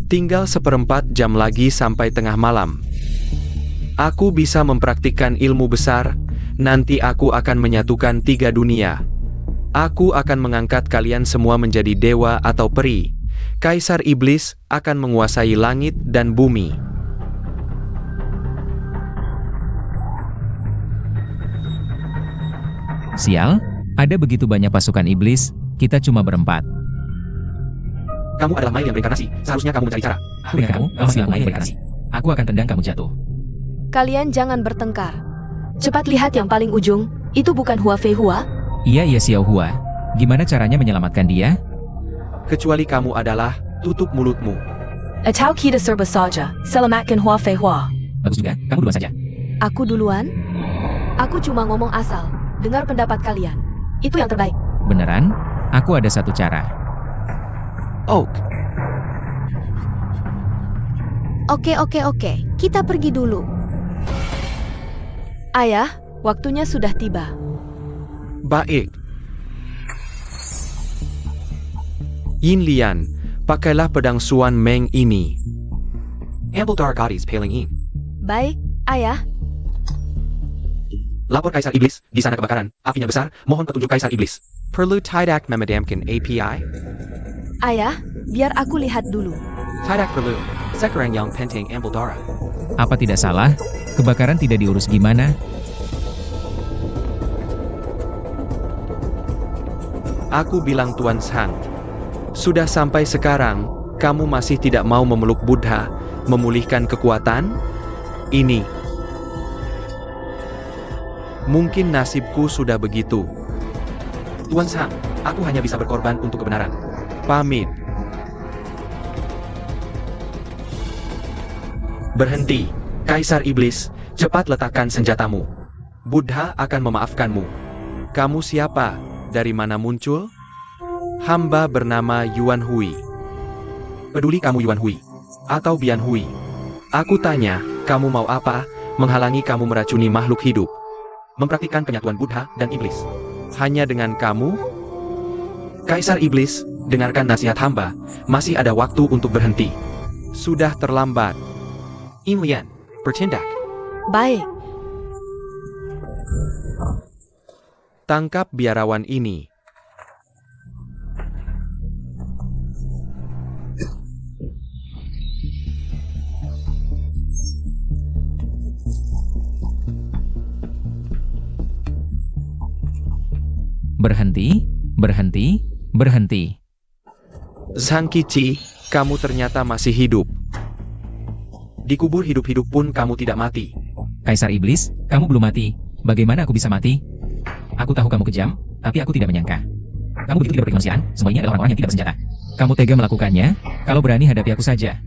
Tinggal seperempat jam lagi sampai tengah malam. Aku bisa mempraktikkan ilmu besar, nanti aku akan menyatukan 3 dunia. Aku akan mengangkat kalian semua menjadi dewa atau peri. Kaisar Iblis akan menguasai langit dan bumi. Sial, ada begitu banyak pasukan iblis, kita cuma berempat. Kamu adalah Mail yang berinkarnasi, seharusnya kamu mencari cara. Aku dengan kamu masih Mail yang berinkarnasi. Aku akan tendang kamu jatuh. Kalian jangan bertengkar. Cepat lihat yang paling ujung, itu bukan Hua Fei Hua? Iya Xiao Hua. Gimana caranya menyelamatkan dia? Kecuali kamu adalah, tutup mulutmu. Atau kita serba saja, selamatkan Hua Fei Hua. Bagus juga, kamu duluan saja. Aku duluan? Aku cuma ngomong asal. Dengar pendapat kalian. Itu yang terbaik. Beneran? Aku ada satu cara. Oak. Oke. Kita pergi dulu. Ayah, waktunya sudah tiba. Baik. Yin Lian, pakailah pedang Suan Meng ini. Ambil darah gadis paling Yin. Baik, ayah. Lapor Kaisar Iblis, di sana kebakaran, apinya besar, mohon petunjuk Kaisar Iblis. Perlu tidak memadamkan API? Ayah, biar aku lihat dulu. Tidak perlu, sekarang yang penting ambil darah. Apa tidak salah? Kebakaran tidak diurus gimana? Aku bilang Tuan Sang. Sudah sampai sekarang, kamu masih tidak mau memeluk Buddha, memulihkan kekuatan? Ini. Mungkin nasibku sudah begitu. Tuan Sang, aku hanya bisa berkorban untuk kebenaran. Pamit. Berhenti, Kaisar Iblis, cepat letakkan senjatamu. Buddha akan memaafkanmu. Kamu siapa? Dari mana muncul? Hamba bernama Yuan Hui. Peduli kamu Yuan Hui? Atau Bian Hui? Aku tanya, kamu mau apa? Menghalangi kamu meracuni makhluk hidup. Mempraktikkan penyatuan Buddha dan Iblis. Hanya dengan kamu? Kaisar Iblis, dengarkan nasihat hamba, masih ada waktu untuk berhenti. Sudah terlambat. Yin Lian, bertindak. Baik. Tangkap biarawan ini. Berhenti. Zhang Qiqi, kamu ternyata masih hidup. Dikubur hidup-hidup pun kamu tidak mati. Kaisar Iblis, kamu belum mati. Bagaimana aku bisa mati? Aku tahu kamu kejam, tapi aku tidak menyangka. Kamu begitu tidak berkemanusiaan, semua ini adalah orang-orang yang tidak bersenjata. Kamu tega melakukannya, kalau berani hadapi aku saja.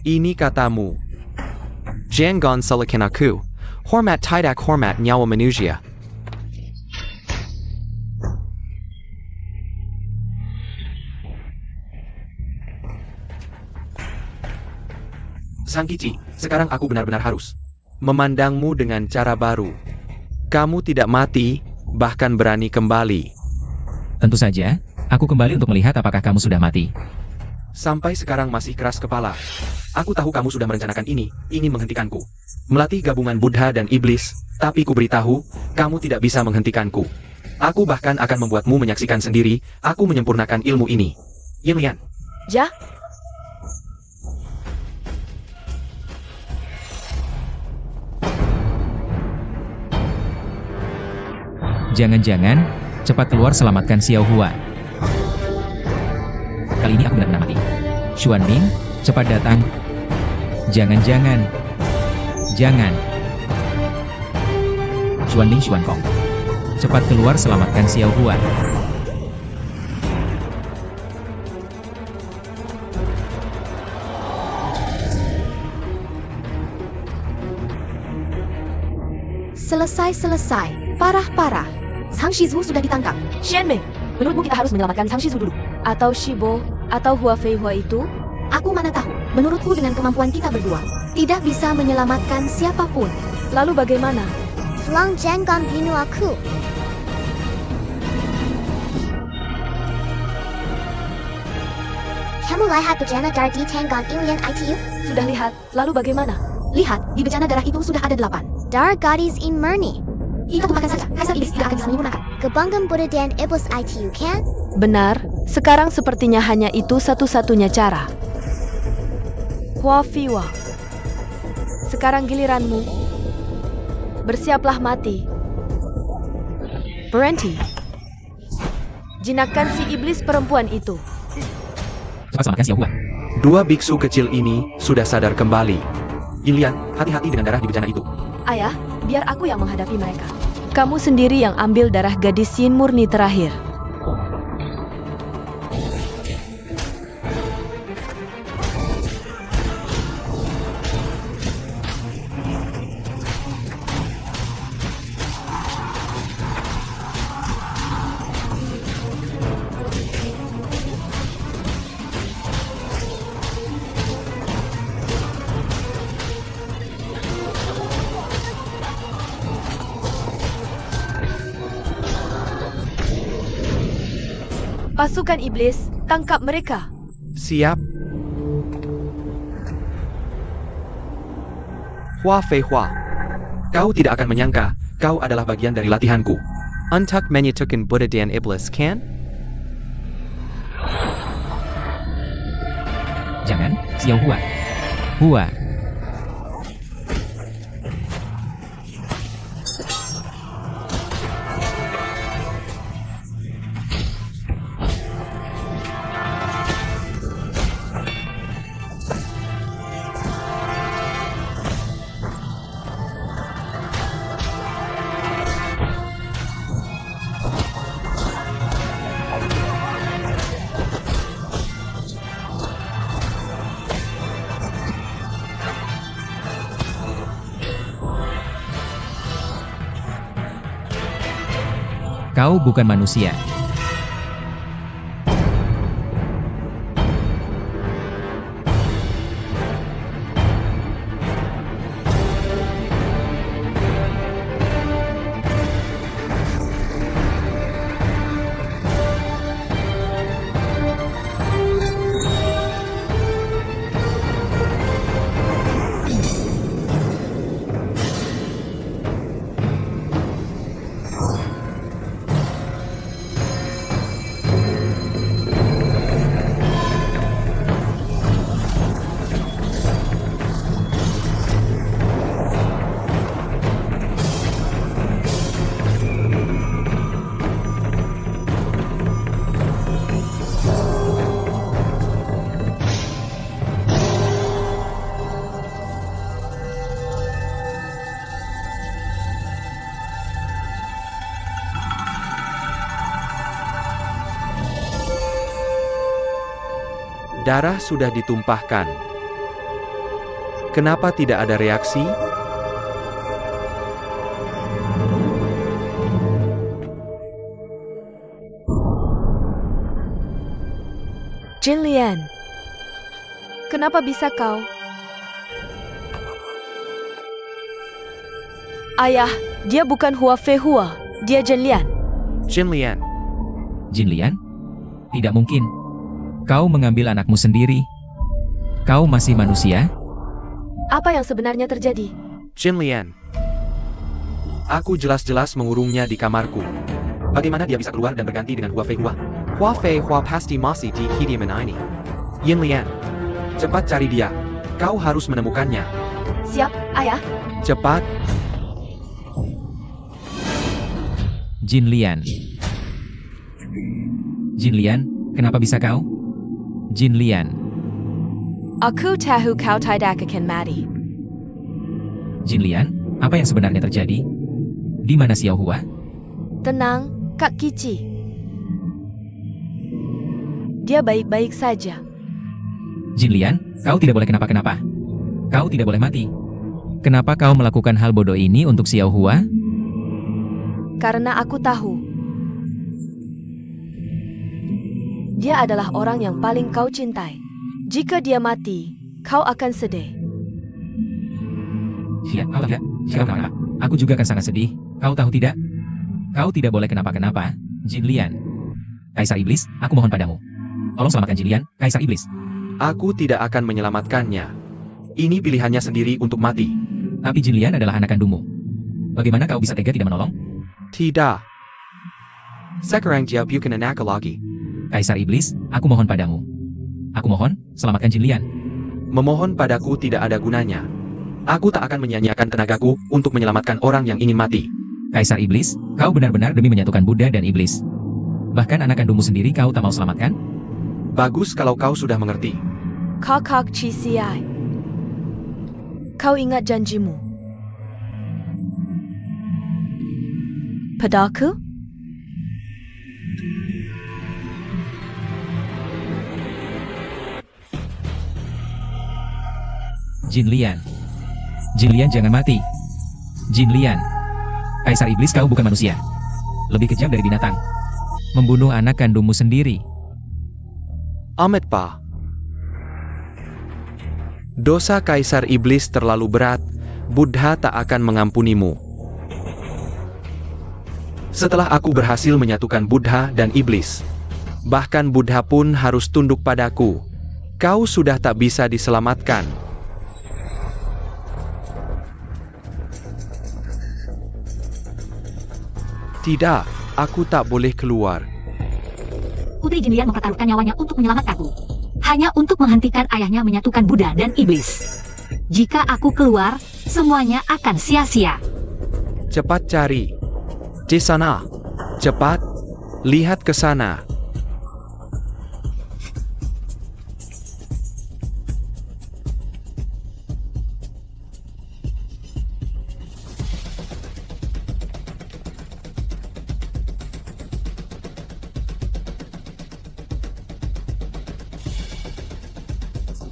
Ini katamu. Jangan salahkan aku. Hormat tidak hormat nyawa manusia. Sang Qiqi, sekarang aku benar-benar harus memandangmu dengan cara baru. Kamu tidak mati, bahkan berani kembali. Tentu saja, aku kembali untuk melihat apakah kamu sudah mati. Sampai sekarang masih keras kepala. Aku tahu kamu sudah merencanakan ini, ingin menghentikanku. Melatih gabungan Buddha dan Iblis, tapi ku beritahu, kamu tidak bisa menghentikanku. Aku bahkan akan membuatmu menyaksikan sendiri, aku menyempurnakan ilmu ini. Yin Lian. Ja? Jangan-jangan, cepat keluar selamatkan Xiao Hua. Kali ini aku benar-benar mati. Xuan Ming, cepat datang. Jangan. Xuan Ming, Xuan Kong. Cepat keluar selamatkan Xiao Hua. Selesai. Parah. Sang Shizu sudah ditangkap. Xianmei, menurutmu kita harus menyelamatkan Sang Shizu dulu? Atau Shibo, atau Hua Fei Hua itu? Aku mana tahu. Menurutku dengan kemampuan kita berdua, tidak bisa menyelamatkan siapapun. Lalu bagaimana? Tolong jangan bunuh aku. Kamu lihat bejana darah di Tanggon Alien ITU? Sudah lihat, lalu bagaimana? Lihat, di bejana darah itu sudah ada 8. Darah gadis in Murni. Kita lupakan saja, Kaisar Iblis tidak akan bisa menyempurnakan. Kebanggaan Buddha dan Iblis ITU, kan? Benar, sekarang sepertinya hanya itu satu-satunya cara. Hua Fiwa. Sekarang giliranmu. Bersiaplah mati. Berhenti. Jinakkan si iblis perempuan itu. Cepat selamatkan Xiao Hua. Dua biksu kecil ini sudah sadar kembali. Yinlian, hati-hati dengan darah di bejana itu. Ayah, biar aku yang menghadapi mereka. Kamu sendiri yang ambil darah gadis Yin murni terakhir. Pasukan iblis, tangkap mereka. Siap. Hua Fei Hua. Kau tidak akan menyangka, kau adalah bagian dari latihanku. Untuk menyatukan Buddha dan Iblis, kan? Jangan, Xiao Hua. Hua. Kau bukan manusia. Darah sudah ditumpahkan. Kenapa tidak ada reaksi? Jinlian. Kenapa bisa kau? Ayah, dia bukan Hua Fei Hua, dia Jinlian. Jinlian, Jinlian? Tidak mungkin. Kau mengambil anakmu sendiri. Kau masih manusia? Apa yang sebenarnya terjadi? Jinlian. Aku jelas-jelas mengurungnya di kamarku. Bagaimana dia bisa keluar dan berganti dengan Hua Fei Hua? Hua Fei Hua pasti masih di kediaman ini. Yinlian, cepat cari dia. Kau harus menemukannya. Siap, ayah. Cepat. Jinlian. Jinlian, kenapa bisa kau? Jinlian. Aku tahu kau tidak akan mati. Jinlian, apa yang sebenarnya terjadi? Di mana Xiao Hua? Tenang, Kak Kici. Dia baik-baik saja. Jinlian, kau tidak boleh kenapa-kenapa. Kau tidak boleh mati. Kenapa kau melakukan hal bodoh ini untuk Xiao Hua? Karena aku tahu. Dia adalah orang yang paling kau cintai. Jika dia mati, kau akan sedih. Kau tidak. Kenapa? Aku juga akan sangat sedih. Kau tahu tidak? Kau tidak boleh kenapa-kenapa, Jinlian. Kaisar Iblis, aku mohon padamu. Tolong selamatkan Jillian, Kaisar Iblis. Aku tidak akan menyelamatkannya. Ini pilihannya sendiri untuk mati. Tapi Jillian adalah anak kandungmu. Bagaimana kau bisa tega tidak menolong? Tidak. Sekarang dia bukan anak lagi. Kaisar Iblis, aku mohon padamu. Aku mohon, selamatkan Jillian. Memohon padaku tidak ada gunanya. Aku tak akan menyia-nyiakan tenagaku untuk menyelamatkan orang yang ingin mati. Kaisar Iblis, kau benar-benar demi menyatukan Buddha dan Iblis. Bahkan anak kandungmu sendiri kau tak mau selamatkan? Bagus kalau kau sudah mengerti. Kakak Ciciai. Kau ingat janjimu? Padaku? Jinlian. Jinlian jangan mati. Jinlian. Kaisar Iblis kau bukan manusia. Lebih kejam dari binatang. Membunuh anak kandungmu sendiri. Ametpa. Dosa Kaisar Iblis terlalu berat, Buddha tak akan mengampunimu. Setelah aku berhasil menyatukan Buddha dan Iblis, bahkan Buddha pun harus tunduk padaku. Kau sudah tak bisa diselamatkan. Tidak, aku tak boleh keluar. Putri Jinlian mempertaruhkan nyawanya untuk menyelamatkanku. Hanya untuk menghentikan ayahnya menyatukan Buddha dan Iblis. Jika aku keluar, semuanya akan sia-sia. Cepat cari. Di sana. Cepat. Lihat ke sana.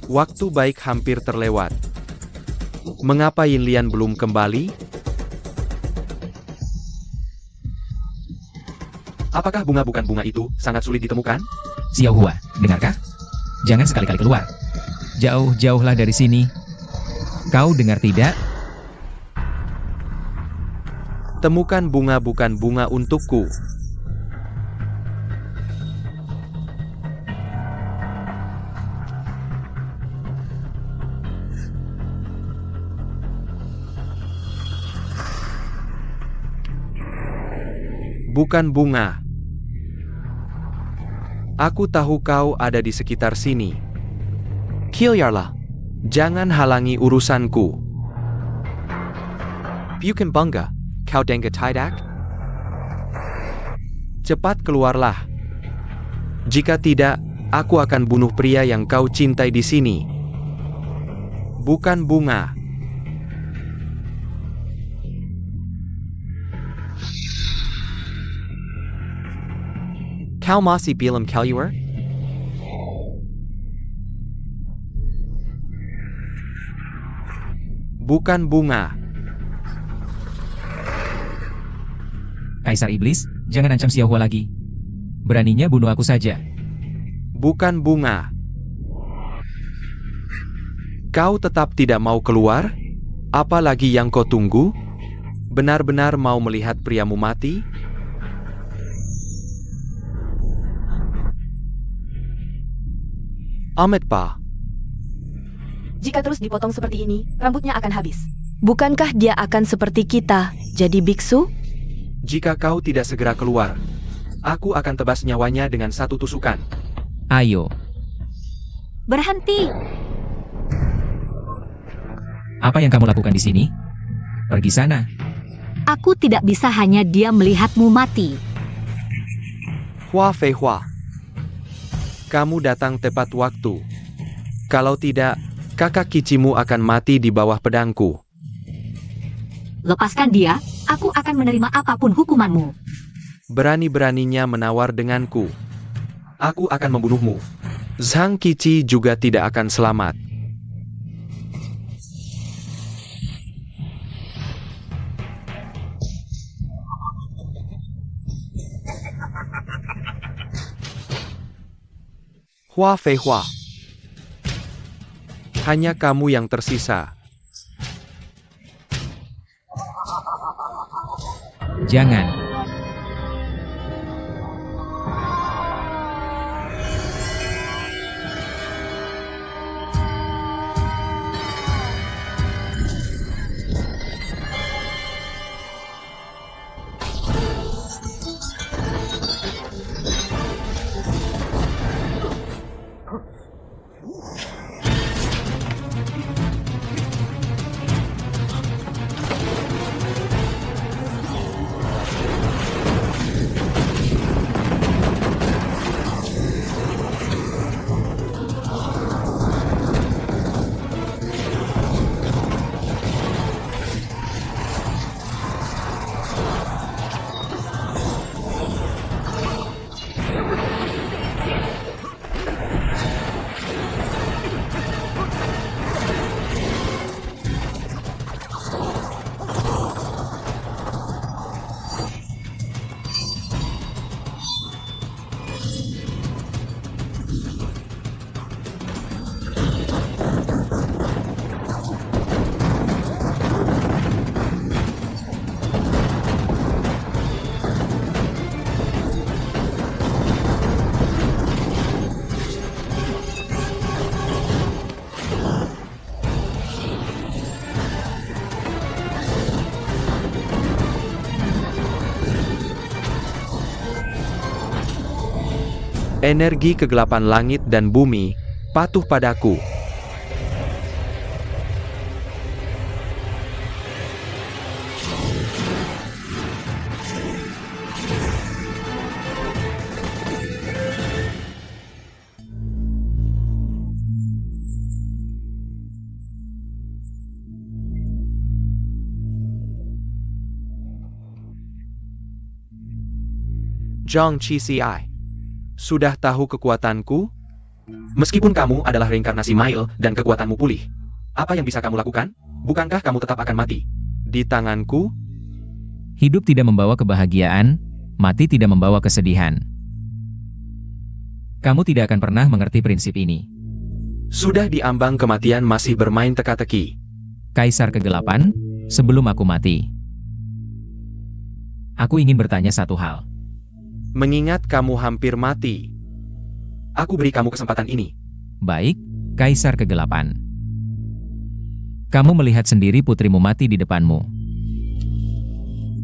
Waktu baik hampir terlewat. Mengapa Yin Lian belum kembali? Apakah bunga bukan bunga itu sangat sulit ditemukan? Xiao Hua, dengarkah? Jangan sekali-kali keluar. Jauh-jauhlah dari sini. Kau dengar tidak? Temukan bunga bukan bunga untukku. Bukan bunga. Aku tahu kau ada di sekitar sini. Kilyarlah. Jangan halangi urusanku. Bukan bangga, kau dengar tidak? Cepat keluarlah. Jika tidak, aku akan bunuh pria yang kau cintai di sini. Bukan bunga. Kau masih belum keluar? Bukan bunga. Kaisar Iblis, jangan ancam Xiao Hua lagi. Beraninya bunuh aku saja. Bukan bunga. Kau tetap tidak mau keluar? Apalagi yang kau tunggu? Benar-benar mau melihat priamu mati? Ametpa. Jika terus dipotong seperti ini, rambutnya akan habis. Bukankah dia akan seperti kita, jadi biksu? Jika kau tidak segera keluar, aku akan tebas nyawanya dengan satu tusukan. Ayo. Berhenti! Apa yang kamu lakukan di sini? Pergi sana. Aku tidak bisa hanya diam melihatmu mati. Hua Fei Hua. Kamu datang tepat waktu. Kalau tidak, kakak kicimu akan mati di bawah pedangku. Lepaskan dia, aku akan menerima apapun hukumanmu. Berani-beraninya menawar denganku. Aku akan membunuhmu. Zhang Qiqi juga tidak akan selamat. Hua Fei Hua. Hanya kamu yang tersisa. Jangan. Energi kegelapan langit dan bumi patuh padaku. Zhang Qixi, sudah tahu kekuatanku? Meskipun kamu adalah reinkarnasi Mail dan kekuatanmu pulih, apa yang bisa kamu lakukan? Bukankah kamu tetap akan mati? Di tanganku? Hidup tidak membawa kebahagiaan, mati tidak membawa kesedihan. Kamu tidak akan pernah mengerti prinsip ini. Sudah diambang kematian masih bermain teka-teki. Kaisar Kegelapan, sebelum aku mati, aku ingin bertanya satu hal. Mengingat kamu hampir mati, aku beri kamu kesempatan ini. Baik, Kaisar Kegelapan. Kamu melihat sendiri putrimu mati di depanmu.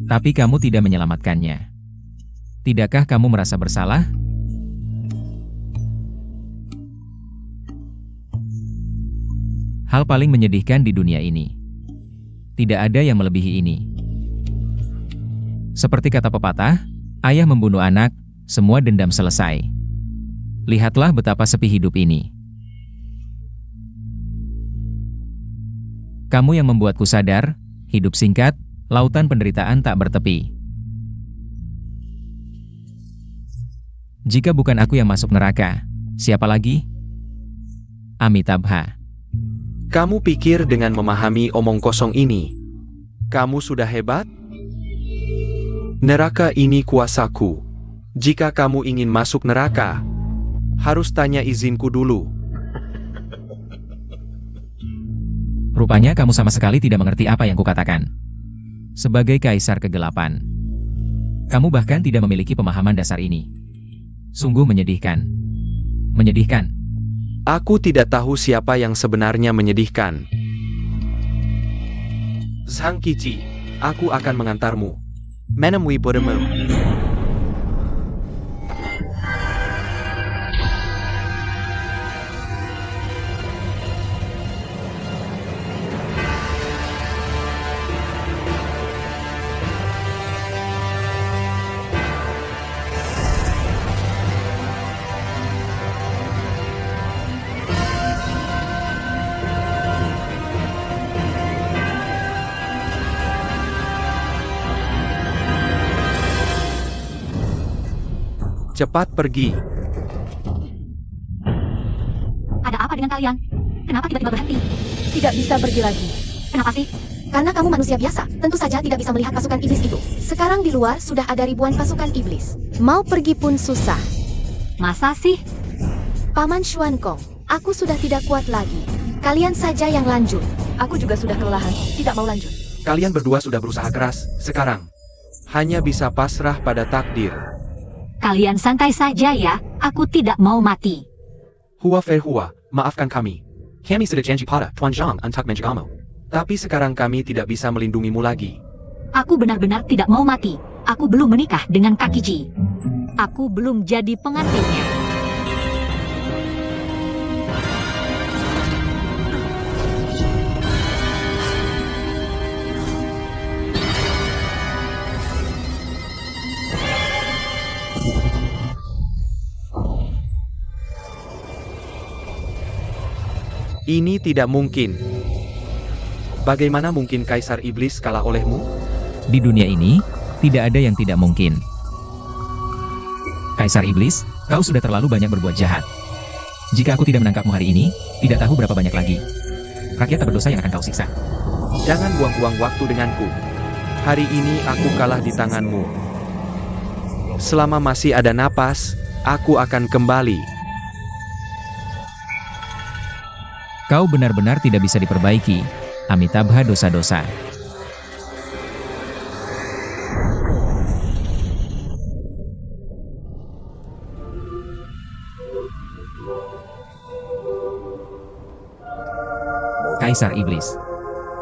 Tapi kamu tidak menyelamatkannya. Tidakkah kamu merasa bersalah? Hal paling menyedihkan di dunia ini. Tidak ada yang melebihi ini. Seperti kata pepatah, ayah membunuh anak, semua dendam selesai. Lihatlah betapa sepi hidup ini. Kamu yang membuatku sadar, hidup singkat, lautan penderitaan tak bertepi. Jika bukan aku yang masuk neraka, siapa lagi? Amitabha. Kamu pikir dengan memahami omong kosong ini, kamu sudah hebat? Neraka ini kuasaku. Jika kamu ingin masuk neraka, harus tanya izinku dulu. Rupanya kamu sama sekali tidak mengerti apa yang kukatakan. Sebagai Kaisar Kegelapan, kamu bahkan tidak memiliki pemahaman dasar ini. Sungguh menyedihkan. Menyedihkan. Aku tidak tahu siapa yang sebenarnya menyedihkan. Zhang Qixi, aku akan mengantarmu. Menemui Bodemu. Cepat pergi. Ada apa dengan kalian? Kenapa tiba-tiba berhenti? Tidak bisa pergi lagi. Kenapa sih? Karena kamu manusia biasa, tentu saja tidak bisa melihat pasukan iblis itu. Sekarang di luar sudah ada ribuan pasukan iblis. Mau pergi pun susah. Masa sih? Paman Xuankong, aku sudah tidak kuat lagi. Kalian saja yang lanjut. Aku juga sudah kelelahan, tidak mau lanjut. Kalian berdua sudah berusaha keras, sekarang hanya bisa pasrah pada takdir. Kalian santai saja ya, aku tidak mau mati. Hua Ferhua, maafkan kami. Kami sudah janji pada Tuan Zhang untuk menjagamu. Tapi sekarang kami tidak bisa melindungimu lagi. Aku benar-benar tidak mau mati. Aku belum menikah dengan Kaki Ji. Aku belum jadi pengantinnya. Ini tidak mungkin. Bagaimana mungkin Kaisar Iblis kalah olehmu? Di dunia ini, tidak ada yang tidak mungkin. Kaisar Iblis, kau sudah terlalu banyak berbuat jahat. Jika aku tidak menangkapmu hari ini, tidak tahu berapa banyak lagi rakyat tak berdosa yang akan kau siksa. Jangan buang-buang waktu denganku. Hari ini aku kalah di tanganmu. Selama masih ada napas, Aku akan kembali. Kau benar-benar tidak bisa diperbaiki. Amitabha dosa-dosa. Kaisar Iblis.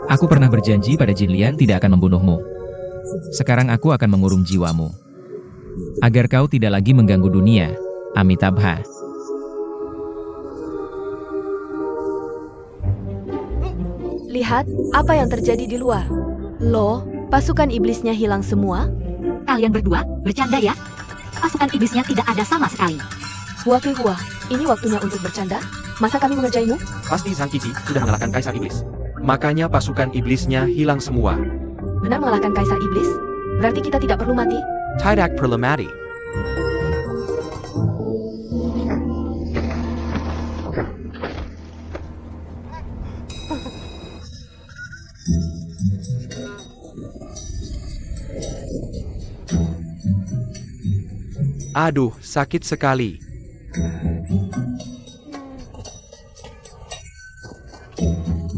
Aku pernah berjanji pada Jin Lian tidak akan membunuhmu. Sekarang aku akan mengurung jiwamu. Agar kau tidak lagi mengganggu dunia, Amitabha. Lihat apa yang terjadi di luar. Loh, pasukan iblisnya hilang semua? Kalian berdua bercanda ya? Pasukan iblisnya tidak ada sama sekali. Hua, ini waktunya untuk bercanda? Masa kami mengerjaimu? Pasti Sang Qiqi sudah mengalahkan Kaisar Iblis. Makanya pasukan iblisnya hilang semua. Benar mengalahkan Kaisar Iblis? Berarti kita tidak perlu mati? Tidak perlu mati. Aduh, sakit sekali.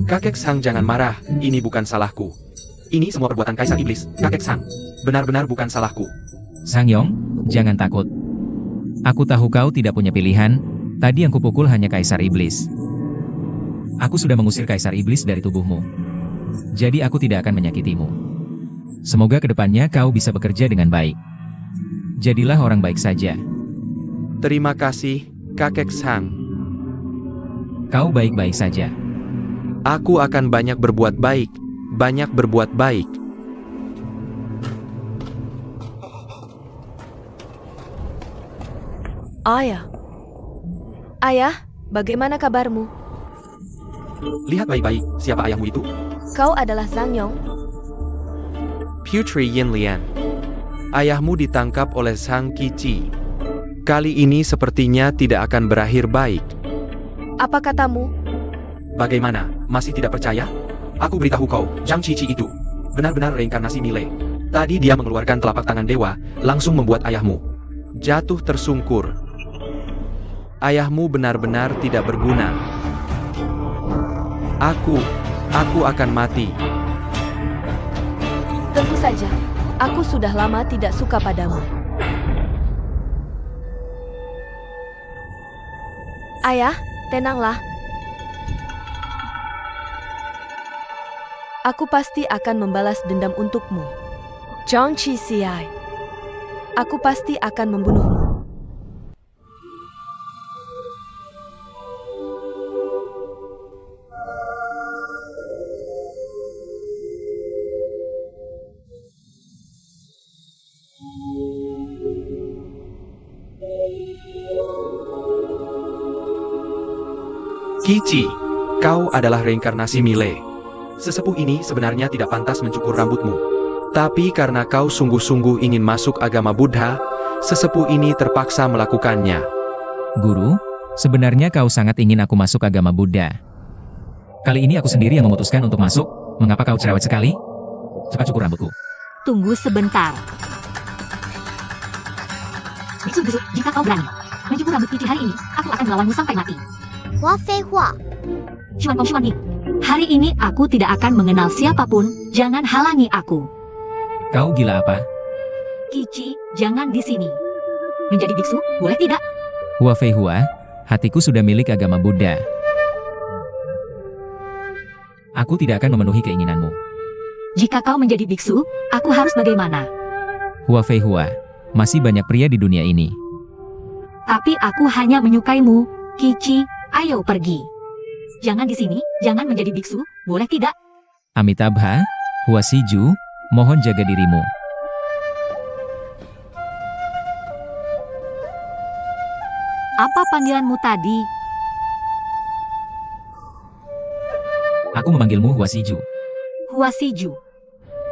Kakek Sang, jangan marah, ini bukan salahku. Ini semua perbuatan Kaisar Iblis, Kakek Sang. Benar-benar bukan salahku. Sangyong, jangan takut. Aku tahu kau tidak punya pilihan, tadi yang kupukul hanya Kaisar Iblis. Aku sudah mengusir Kaisar Iblis dari tubuhmu. Jadi aku tidak akan menyakitimu. Semoga kedepannya kau bisa bekerja dengan baik. Jadilah orang baik saja. Terima kasih, Kakek Sang. Kau baik-baik saja. Aku akan banyak berbuat baik. Banyak berbuat baik. Ayah. Ayah, bagaimana kabarmu? Lihat baik-baik, siapa ayahmu itu? Kau adalah Sangyong. Putri Yin Lian. Ayahmu ditangkap oleh Sang Qiqi. Kali ini sepertinya tidak akan berakhir baik. Apa katamu? Bagaimana, masih tidak percaya? Aku beritahu kau, Zhang Qiqi itu benar-benar reinkarnasi Mile. Tadi dia mengeluarkan telapak tangan dewa, langsung membuat ayahmu jatuh tersungkur. Ayahmu benar-benar tidak berguna. Aku akan mati. Tentu saja. Aku sudah lama tidak suka padamu. Ayah, tenanglah. Aku pasti akan membalas dendam untukmu. Zhang Qiqi, aku pasti akan membunuhmu. Qiqi, kau adalah reinkarnasi Mile. Sesepuh ini sebenarnya tidak pantas mencukur rambutmu. Tapi karena kau sungguh-sungguh ingin masuk agama Buddha, sesepuh ini terpaksa melakukannya. Guru, sebenarnya kau sangat ingin aku masuk agama Buddha. Kali ini aku sendiri yang memutuskan untuk masuk. Mengapa kau cerewet sekali? Cepat cukur rambutku. Tunggu sebentar. Bisu-bisu, jika kau berani mencukur rambut Qiqi hari ini, aku akan melawanmu sampai mati. Hua Fei Hua. Xuan Kong Xuan Ning. Hari ini aku tidak akan mengenal siapapun, jangan halangi aku. Kau gila apa? Qiqi, jangan di sini. Menjadi biksu, boleh tidak? Hua Fei Hua, hatiku sudah milik agama Buddha. Aku tidak akan memenuhi keinginanmu. Jika kau menjadi biksu, aku harus bagaimana? Hua Fei Hua, masih banyak pria di dunia ini. Tapi aku hanya menyukaimu, Qiqi, ayo pergi. Jangan di sini, jangan menjadi biksu, boleh tidak? Amitabha, Hua Siju, mohon jaga dirimu. Apa panggilanmu tadi? Aku memanggilmu Hua Siju. Hua Siju.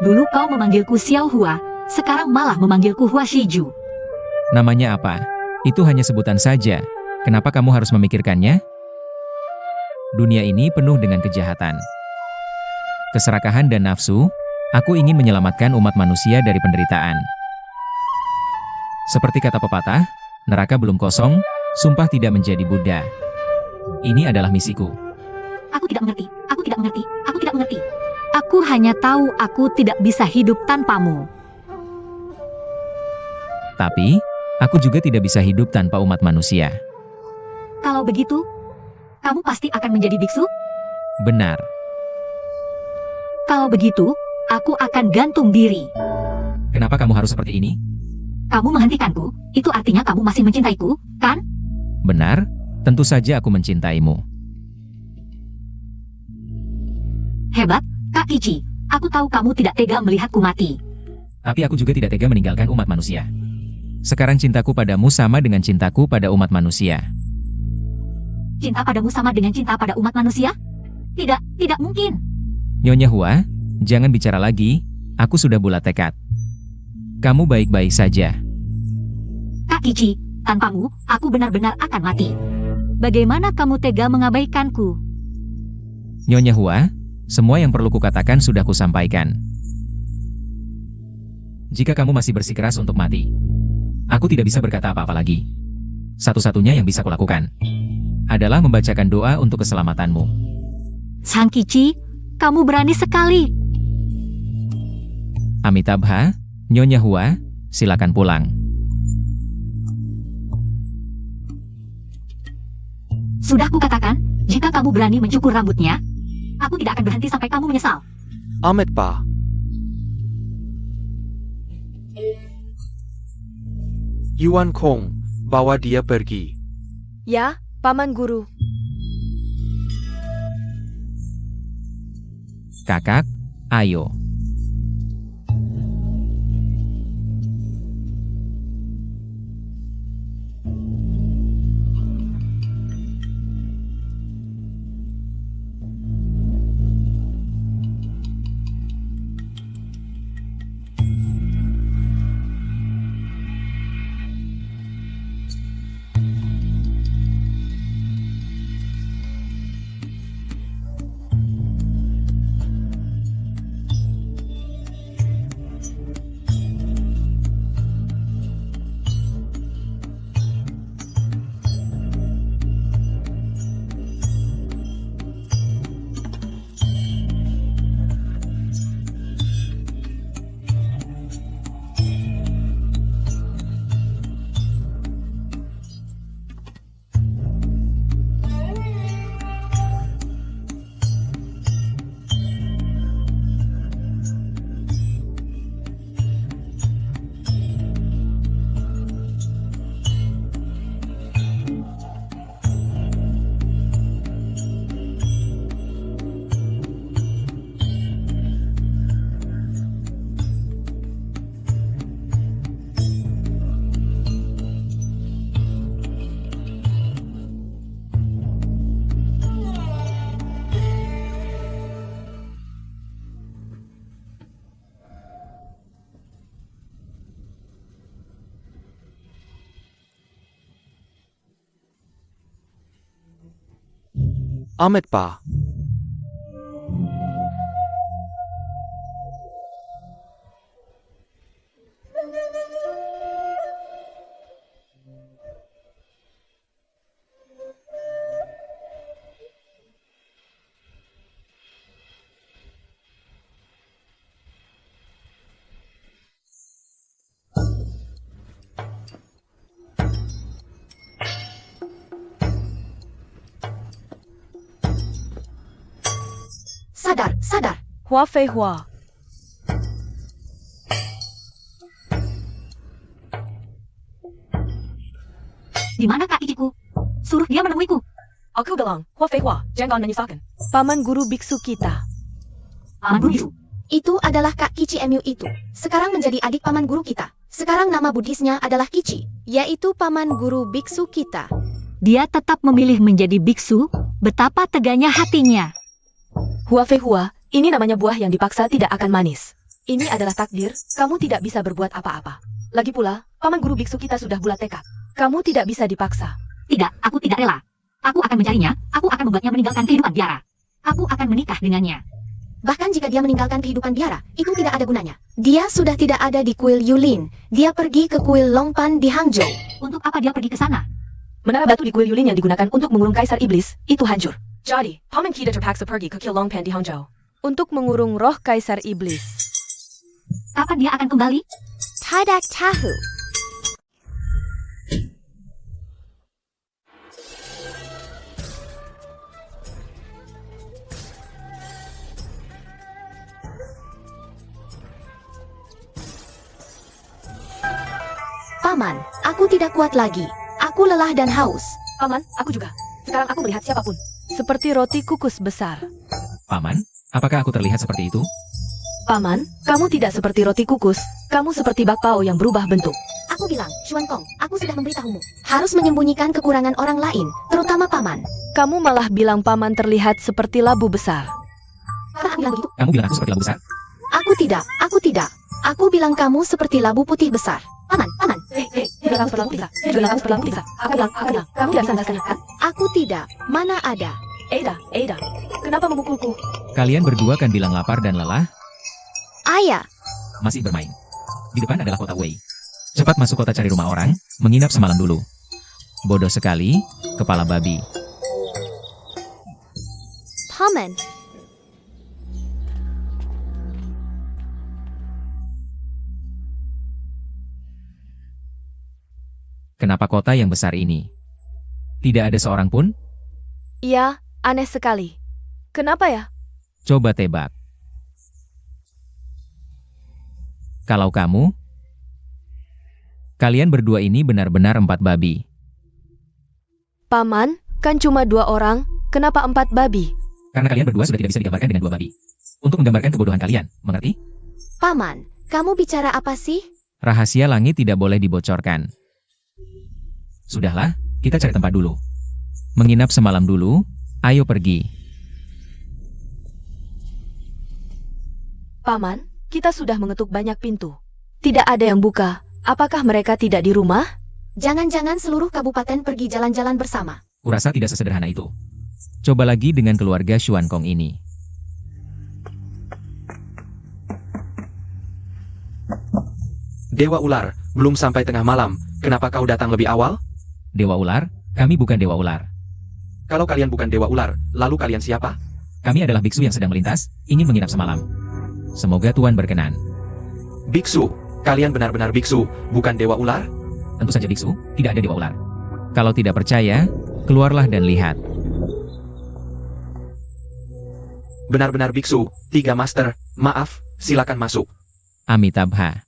Dulu kau memanggilku Xiao Hua, sekarang malah memanggilku Hua Siju. Namanya apa? Itu hanya sebutan saja. Kenapa kamu harus memikirkannya? Dunia ini penuh dengan kejahatan, keserakahan dan nafsu. Aku ingin menyelamatkan umat manusia dari penderitaan. Seperti kata pepatah, Neraka belum kosong, sumpah tidak menjadi Buddha. Ini adalah misiku. Aku tidak mengerti, aku tidak mengerti, aku tidak mengerti. Aku hanya tahu aku tidak bisa hidup tanpamu. Tapi, aku juga tidak bisa hidup tanpa umat manusia. Kalau begitu, kamu pasti akan menjadi biksu? Benar. Kalau begitu, aku akan gantung diri. Kenapa kamu harus seperti ini? Kamu menghentikanku, itu artinya kamu masih mencintaiku, kan? Benar, tentu saja aku mencintaimu. Hebat, Kak Kici. Aku tahu kamu tidak tega melihatku mati. Tapi aku juga tidak tega meninggalkan umat manusia. Sekarang cintaku padamu sama dengan cintaku pada umat manusia. Cinta padamu sama dengan cinta pada umat manusia? Tidak, tidak mungkin. Nyonya Hua, jangan bicara lagi, aku sudah bulat tekad. Kamu baik-baik saja. Kak Kici, tanpamu, aku benar-benar akan mati. Bagaimana kamu tega mengabaikanku? Nyonya Hua, semua yang perlu kukatakan sudah kusampaikan. Jika kamu masih bersikeras untuk mati, aku tidak bisa berkata apa-apa lagi. Satu-satunya yang bisa kulakukan adalah membacakan doa untuk keselamatanmu. Sang Kici, kamu berani sekali. Amitabha, Nyonya Hua, silakan pulang. Sudah kukatakan, jika kamu berani mencukur rambutnya, aku tidak akan berhenti sampai kamu menyesal. Amitabha. Yuan Kong, bawa dia pergi. Ya, Paman Guru. Kakak, ayo. Amitabha. Sadar, sadar. Hua Fei Hua. Di mana Kak Kiciku? Suruh dia menemuiku. Aku bilang, Hua Fei Hua, jangan menyusahkan. Paman Guru Biksu kita. Paman Guru. Itu adalah Kak Kici MU itu. Sekarang menjadi adik paman guru kita. Sekarang nama Buddhisnya adalah Kici, yaitu paman guru biksu kita. Dia tetap memilih menjadi biksu, betapa teganya hatinya. Hua Fei Hua, ini namanya buah yang dipaksa tidak akan manis. Ini adalah takdir, kamu tidak bisa berbuat apa-apa. Lagi pula, paman guru biksu kita sudah bulat tekad. Kamu tidak bisa dipaksa. Tidak, aku tidak rela. Aku akan mencarinya, aku akan membuatnya meninggalkan kehidupan biara. Aku akan menikah dengannya. Bahkan jika dia meninggalkan kehidupan biara, itu tidak ada gunanya. Dia sudah tidak ada di kuil Yulin. Dia pergi ke kuil Longpan di Hangzhou. Untuk apa dia pergi ke sana? Menara batu di kuil Yulin yang digunakan untuk mengurung Kaisar Iblis, itu hancur. Jadi, paman kita terpaksa pergi ke kuil Longpan di Hangzhou untuk mengurung roh Kaisar Iblis. Kapan dia akan kembali? Tidak tahu. Paman, aku tidak kuat lagi. Aku lelah dan haus. Paman, aku juga. Sekarang aku melihat siapapun. Seperti roti kukus besar. Paman, apakah aku terlihat seperti itu? Paman, kamu tidak seperti roti kukus. Kamu seperti bakpao yang berubah bentuk. Aku bilang, Xuan Kong, aku sudah memberitahumu. Harus menyembunyikan kekurangan orang lain, terutama paman. Kamu malah bilang paman terlihat seperti labu besar. Apakah aku bilang begitu? Kamu bilang aku seperti labu besar? Aku tidak. Aku bilang kamu seperti labu putih besar. Paman. Jangan seperti labu besar. Jangan seperti labu besar. Aku bilang. Kamu tidak bisa menjelaskannya, kan? Aku tidak. Mana ada? Ada. Kenapa memukulku? Kalian berdua kan bilang lapar dan lelah? Ayah, Masih bermain. Di depan adalah kota Wei. Cepat masuk kota cari rumah orang, menginap semalam dulu. Bodoh sekali, kepala babi. paman. Kenapa kota yang besar ini? Tidak ada seorang pun? Iya, aneh sekali. Kenapa ya? Coba tebak. Kalau kamu, kalian berdua ini benar-benar 4 babi. Paman, kan cuma 2 orang, kenapa 4 babi? Karena kalian berdua sudah tidak bisa digambarkan dengan 2 babi. Untuk menggambarkan kebodohan kalian, mengerti? Paman, kamu bicara apa sih? Rahasia langit tidak boleh dibocorkan. Sudahlah, kita cari tempat dulu. Menginap semalam dulu, ayo pergi. Paman, kita sudah mengetuk banyak pintu. Tidak ada yang buka. Apakah mereka tidak di rumah? Jangan-jangan seluruh kabupaten pergi jalan-jalan bersama. Kurasa tidak sesederhana itu. Coba lagi dengan keluarga Xuan Kong ini. Dewa Ular, belum sampai tengah malam. Kenapa kau datang lebih awal? Dewa Ular, kami bukan Dewa Ular. Kalau kalian bukan Dewa Ular, lalu kalian siapa? Kami adalah biksu yang sedang melintas, ingin menginap semalam. Semoga Tuan berkenan. Biksu, kalian benar-benar biksu, bukan Dewa Ular? Tentu saja biksu, tidak ada Dewa Ular. Kalau tidak percaya, keluarlah dan lihat. Benar-benar biksu, 3 master, maaf, silakan masuk. Amitabha.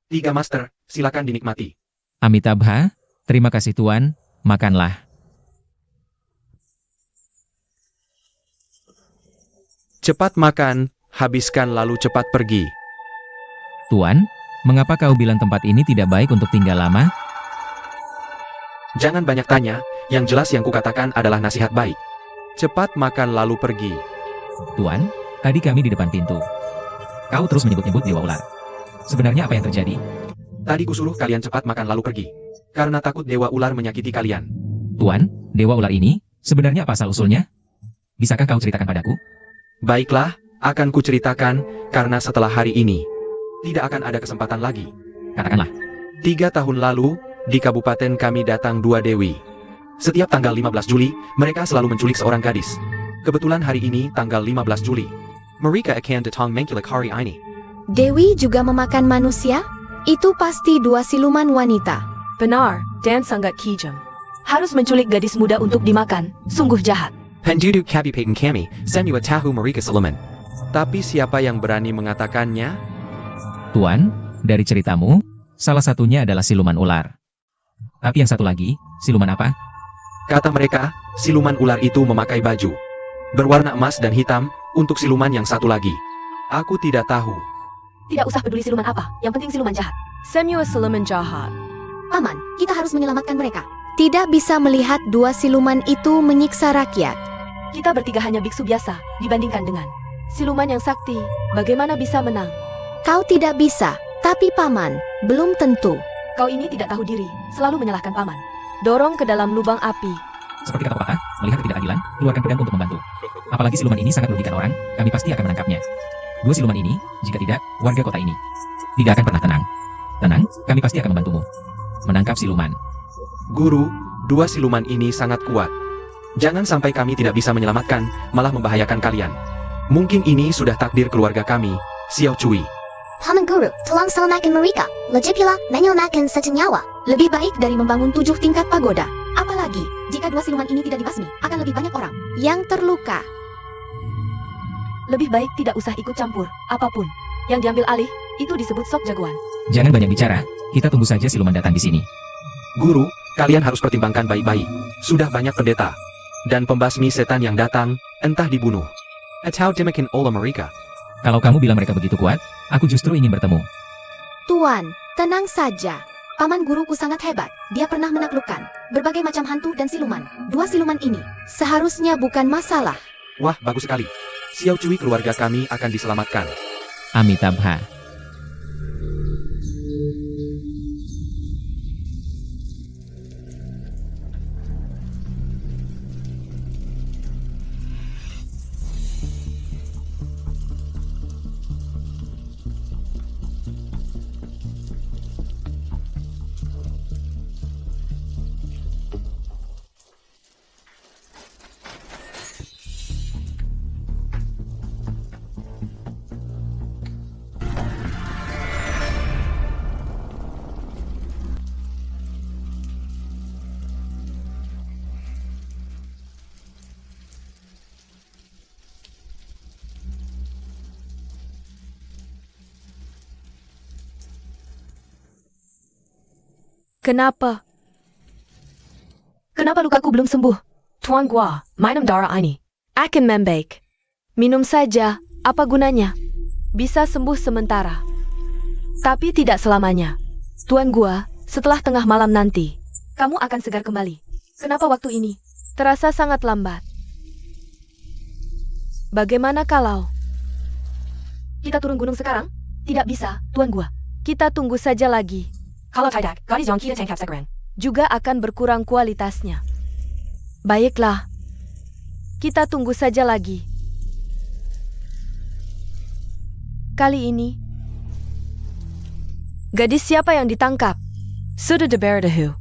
Tiga master, silakan dinikmati. Amitabha, terima kasih Tuan, makanlah. Cepat makan, habiskan lalu cepat pergi. Tuan, mengapa kau bilang tempat ini tidak baik untuk tinggal lama? Jangan banyak tanya, yang jelas yang kukatakan adalah nasihat baik. Cepat makan lalu pergi. Tuan, tadi kami di depan pintu. Kau terus menyebut-nyebut Dewa Ular. Sebenarnya apa yang terjadi? Tadi kusuruh kalian cepat makan lalu pergi. Karena takut Dewa Ular menyakiti kalian. Tuan, Dewa Ular ini, sebenarnya apa asal-usulnya? Bisakah kau ceritakan padaku? Baiklah, akan kuceritakan, karena setelah hari ini, tidak akan ada kesempatan lagi. Katakanlah. 3 tahun lalu, di kabupaten kami datang 2 dewi. Setiap tanggal 15 Juli, mereka selalu menculik seorang gadis. Kebetulan hari ini tanggal 15 Juli. Mereka akan datang menculik hari ini. Dewi juga memakan manusia? Itu pasti 2 siluman wanita. Benar, dan sangat kejam. Harus menculik gadis muda untuk dimakan, sungguh jahat. Pendudu Kabupaten kami, semua tahu mereka siluman. Tapi siapa yang berani mengatakannya? Tuan, dari ceritamu, salah satunya adalah siluman ular. Tapi yang satu lagi, siluman apa? Kata mereka, siluman ular itu memakai baju berwarna emas dan hitam, untuk siluman yang satu lagi. Aku tidak tahu. Tidak usah peduli siluman apa, yang penting siluman jahat. Semua siluman jahat. Paman, kita harus menyelamatkan mereka. Tidak bisa melihat 2 siluman itu menyiksa rakyat. Kita bertiga hanya biksu biasa, dibandingkan dengan siluman yang sakti. Bagaimana bisa menang? Kau tidak bisa, tapi paman, belum tentu. Kau ini tidak tahu diri, selalu menyalahkan paman. Dorong ke dalam lubang api. Seperti kata pepatah, melihat ketidakadilan, keluarkan pedang untuk membantu. Apalagi siluman ini sangat merugikan orang, kami pasti akan menangkapnya. 2 siluman ini, jika tidak, warga kota ini tidak akan pernah tenang. Tenang, kami pasti akan membantumu. Menangkap siluman. Guru, 2 siluman ini sangat kuat. Jangan sampai kami tidak bisa menyelamatkan, malah membahayakan kalian. Mungkin ini sudah takdir keluarga kami, Xiao Cui. Paman Guru, tolong selamatkan mereka. Lagi pula menyelamatkan satu nyawa. Lebih baik dari membangun 7 tingkat pagoda. Apalagi, jika 2 siluman ini tidak dibasmi, akan lebih banyak orang Yang terluka. lebih baik tidak usah ikut campur, apapun. Yang diambil alih, itu disebut sok jagoan. Jangan banyak bicara, kita tunggu saja siluman datang di sini. Guru, kalian harus pertimbangkan baik-baik. Sudah banyak pendeta dan pembasmi setan yang datang, entah dibunuh atau dimakan oleh mereka. Kalau kamu bilang mereka begitu kuat, aku justru ingin bertemu. Tuan, tenang saja. Paman guruku sangat hebat. Dia pernah menaklukkan berbagai macam hantu dan siluman. 2 siluman ini seharusnya bukan masalah. Wah, bagus sekali. Xiao Cui keluarga kami akan diselamatkan. Amitabha. Kenapa? Kenapa lukaku belum sembuh? Tuan Gua, minum darah ini. Akan membaik. Minum saja, apa gunanya? Bisa sembuh sementara. Tapi tidak selamanya. Tuan Gua, setelah tengah malam nanti, kamu akan segar kembali. Kenapa waktu ini terasa sangat lambat? Bagaimana kalau kita turun gunung sekarang? Tidak bisa, Tuan Gua. Kita tunggu saja lagi. Kalau tidak, gadis yang kita tangkap sekarang juga akan berkurang kualitasnya. Baiklah, kita tunggu saja lagi. Kali ini, gadis siapa yang ditangkap? Sudah diberitahu.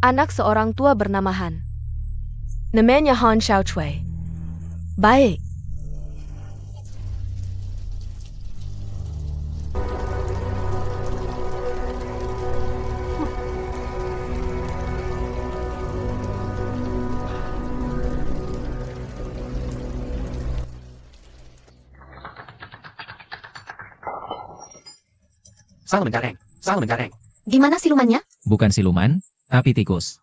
Anak seorang tua bernama Han. Namanya Han Xiaochui. Baik. Salah mengareng. Di mana silumannya? Bukan siluman, tapi tikus.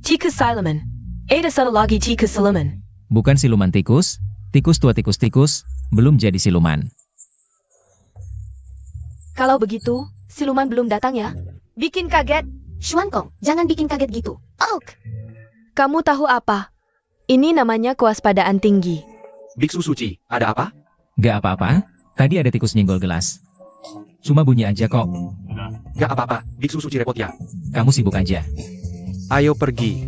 Tikus Siluman. Ada satu lagi tikus Siluman. Bukan siluman tikus, tikus tua tikus-tikus, belum jadi siluman. Kalau begitu, siluman belum datang ya? Bikin kaget. Xuan Kong, jangan bikin kaget gitu. Oh, Kamu tahu apa? Ini namanya kewaspadaan tinggi. Biksu suci, ada apa? Gak apa-apa, tadi ada tikus nyenggol gelas. Cuma bunyi aja kok, Gak apa-apa, Biksu suci repot ya. kamu sibuk aja. Ayo pergi.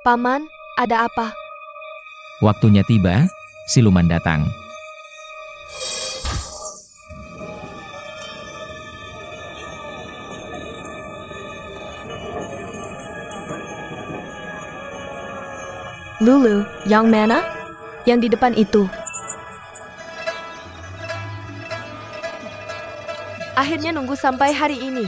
Paman, ada apa? Waktunya tiba, siluman datang. Lulu, yang mana? Yang di depan itu. Akhirnya nunggu sampai hari ini.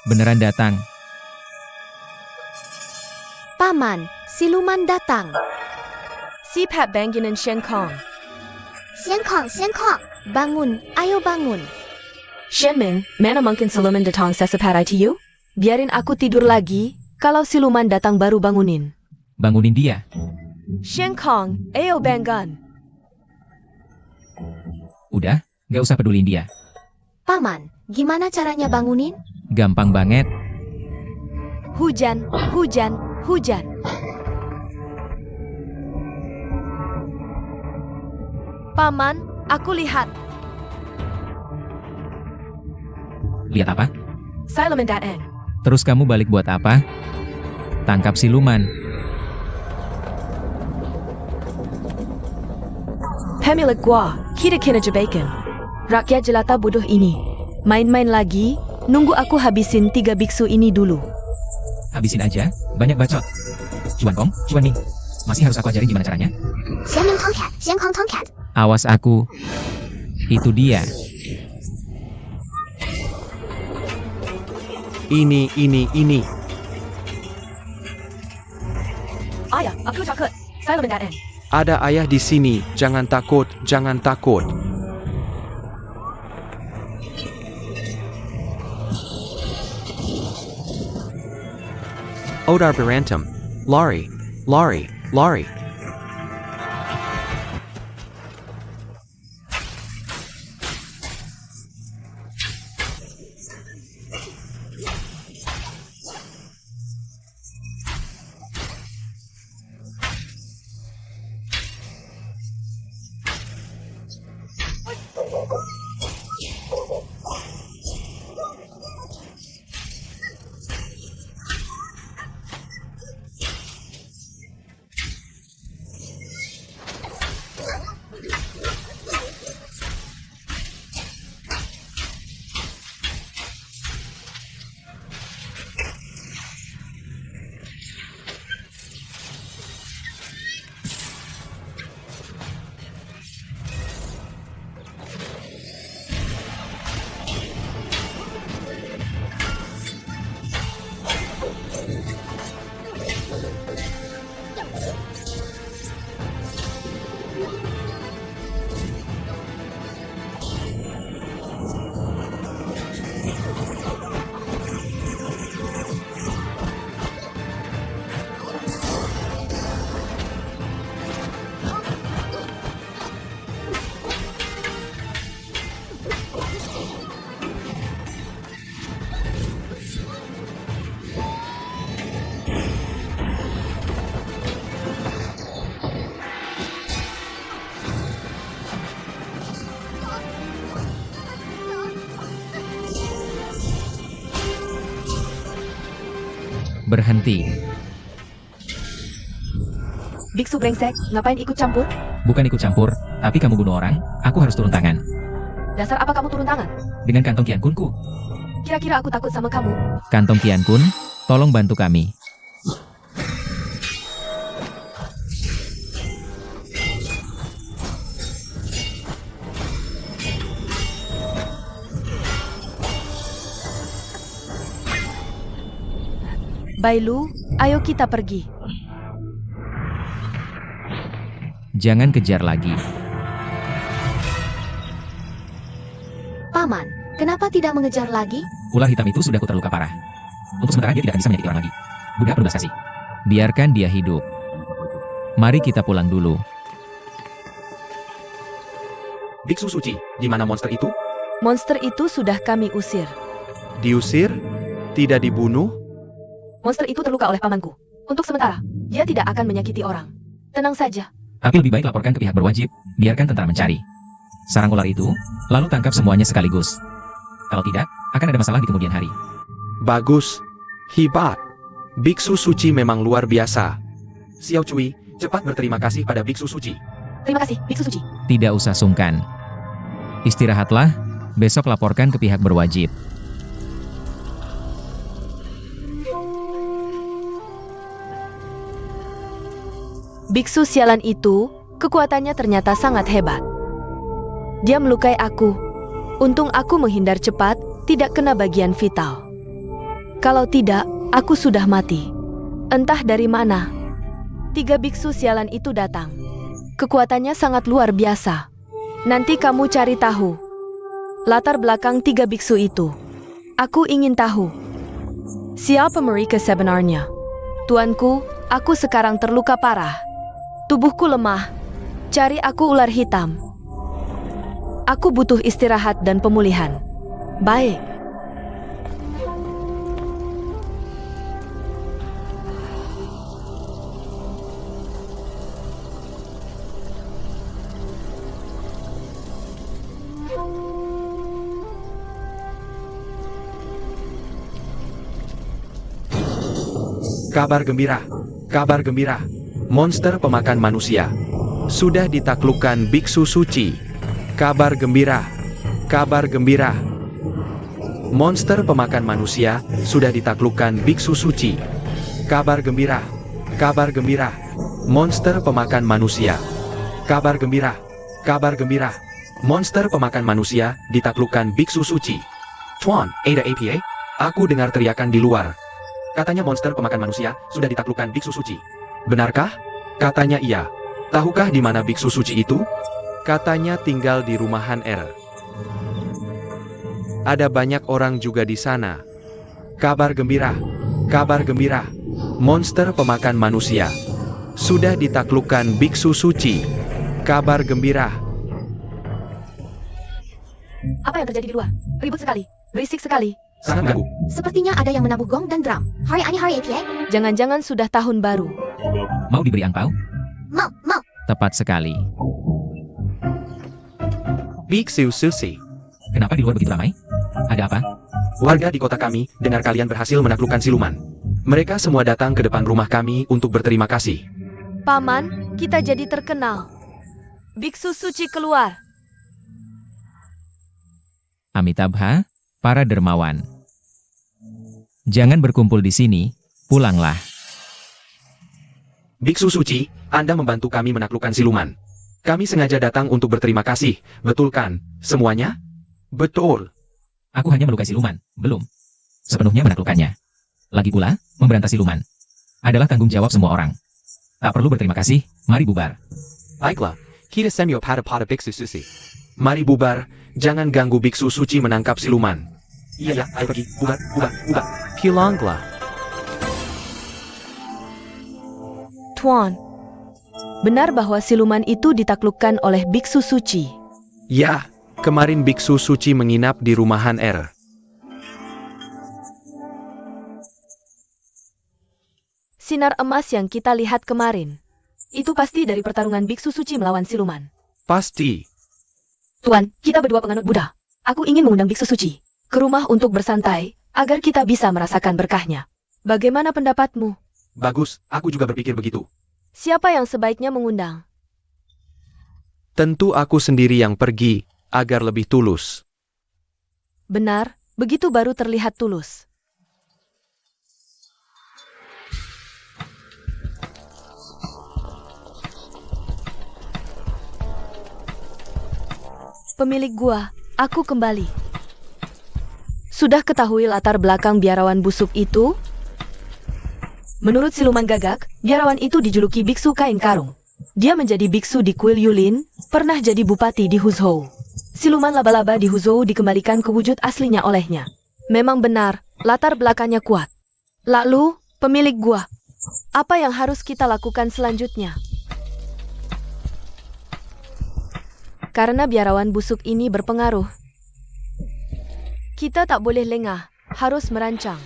Beneran datang. Paman, siluman datang. Si Pat Bangin dan Shen Kong. Xian Kong, bangun, ayo bangun. Shen Ming, mana mungkin siluman datang sesepat ITU? Biarin aku tidur lagi, kalau siluman datang baru bangunin. Bangunin dia. Shen Kong, ayo bangun. Udah, gak usah peduliin dia. Paman, gimana caranya bangunin? Gampang banget. Hujan, hujan, hujan. Paman, aku lihat. Lihat apa? Siluman Daeng. Terus kamu balik buat apa? Tangkap siluman. Pemilik gua, kita kena jebakan. Rakyat jelata bodoh ini. Main-main lagi, nunggu aku habisin 3 biksu ini dulu. Habisin aja, banyak bacot. Cuan Kong, Cuan Ming. Masih harus aku ajarin gimana caranya? 玄冥 Tomcat， 玄狂 Tomcat。 Awas aku. Itu dia. Ini. Ayah, aku takut. Siluman Daeng. Ada ayah di sini, jangan takut, jangan takut. Odar berantem. Lari, lari, lari. Berhenti. Biksu brengsek, ngapain ikut campur? Bukan ikut campur, tapi kamu bunuh orang, aku harus turun tangan. Dasar apa kamu turun tangan? Dengan kantong Kian Kunku. Kira-kira aku takut sama kamu? Kantong Kian Kun, tolong bantu kami. Bailu, ayo kita pergi. Jangan kejar lagi. Paman, kenapa tidak mengejar lagi? Ular hitam itu sudah terluka parah. Untuk sementara dia tidak akan bisa menyakiti orang lagi. Buddha berbelas kasih. Biarkan dia hidup. Mari kita pulang dulu. Biksu suci, di mana monster itu? Monster itu sudah kami usir. Diusir? Tidak dibunuh? Monster itu terluka oleh pamanku. Untuk sementara, dia tidak akan menyakiti orang. Tenang saja. Tapi lebih baik laporkan ke pihak berwajib, biarkan tentara mencari. Sarang ular itu, lalu tangkap semuanya sekaligus. Kalau tidak, akan ada masalah di kemudian hari. Bagus. Hebat. Biksu suci memang luar biasa. Xiao Cui, cepat berterima kasih pada Biksu suci. Terima kasih, Biksu suci. Tidak usah sungkan. Istirahatlah, besok laporkan ke pihak berwajib. Biksu sialan itu, kekuatannya ternyata sangat hebat. Dia melukai aku. Untung aku menghindar cepat, tidak kena bagian vital. Kalau tidak, aku sudah mati. Entah dari mana. 3 biksu sialan itu datang. Kekuatannya sangat luar biasa. Nanti kamu cari tahu latar belakang 3 biksu itu. Aku ingin tahu siapa mereka sebenarnya. Tuanku, aku sekarang terluka parah. Tubuhku lemah. Cari aku ular hitam. Aku butuh istirahat dan pemulihan. Baik. Kabar gembira, kabar gembira. Monster pemakan manusia sudah ditaklukkan biksu suci. Kabar gembira, kabar gembira. Monster pemakan manusia sudah ditaklukkan biksu suci. Kabar gembira, kabar gembira. Monster pemakan manusia. Kabar gembira, kabar gembira. Monster pemakan manusia ditaklukkan biksu suci. Tuan, Ada APA? Aku dengar teriakan di luar. Katanya monster pemakan manusia sudah ditaklukkan biksu suci. Benarkah? Katanya iya. Tahukah di mana biksu suci itu? Katanya tinggal di rumahan R. Ada banyak orang juga di sana. Kabar gembira, kabar gembira. Monster pemakan manusia sudah ditaklukkan biksu suci. Kabar gembira. Apa yang terjadi di luar? Ribut sekali. Berisik sekali. Sangat mengganggu. Sepertinya ada yang menabuh gong dan drum. Hari APA? Jangan-jangan sudah tahun baru. Mau diberi angpau? Mau. Tepat sekali. Biksu suci. Kenapa di luar begitu ramai? Ada apa? Warga di kota kami dengar kalian berhasil menaklukkan siluman. Mereka semua datang ke depan rumah kami untuk berterima kasih. Paman, kita jadi terkenal. Biksu suci keluar. Amitabha, para dermawan. Jangan berkumpul di sini, pulanglah. Biksu suci, Anda membantu kami menaklukkan siluman. Kami sengaja datang untuk berterima kasih, betul kan? Semuanya? Betul. Aku hanya melukai siluman, belum sepenuhnya menaklukkannya. Lagi pula, memberantas siluman adalah tanggung jawab semua orang. Tak perlu berterima kasih, mari bubar. Baiklah, kita semyo pada biksu suci. Mari bubar, jangan ganggu biksu suci menangkap siluman. Iya ya, ayo pergi, bubar. Kilanglah. Tuan, benar bahwa siluman itu ditaklukkan oleh biksu suci. Ya, kemarin biksu suci menginap di rumahan R. Sinar emas yang kita lihat kemarin, itu pasti dari pertarungan biksu suci melawan siluman. Pasti. Tuan, kita berdua penganut Buddha. Aku ingin mengundang biksu suci ke rumah untuk bersantai, agar kita bisa merasakan berkahnya. Bagaimana pendapatmu? Bagus, aku juga berpikir begitu. Siapa yang sebaiknya mengundang? Tentu aku sendiri yang pergi, agar lebih tulus. Benar, begitu baru terlihat tulus. Pemilik gua, aku kembali. Sudah ketahui latar belakang biarawan busuk itu? Menurut siluman gagak, biarawan itu dijuluki biksu kain karung. Dia menjadi biksu di kuil Yulin, pernah jadi bupati di Huzhou. Siluman laba-laba di Huzhou dikembalikan ke wujud aslinya olehnya. Memang benar, latar belakangnya kuat. Lalu, pemilik gua, apa yang harus kita lakukan selanjutnya? Karena biarawan busuk ini berpengaruh, kita tak boleh lengah, harus merancang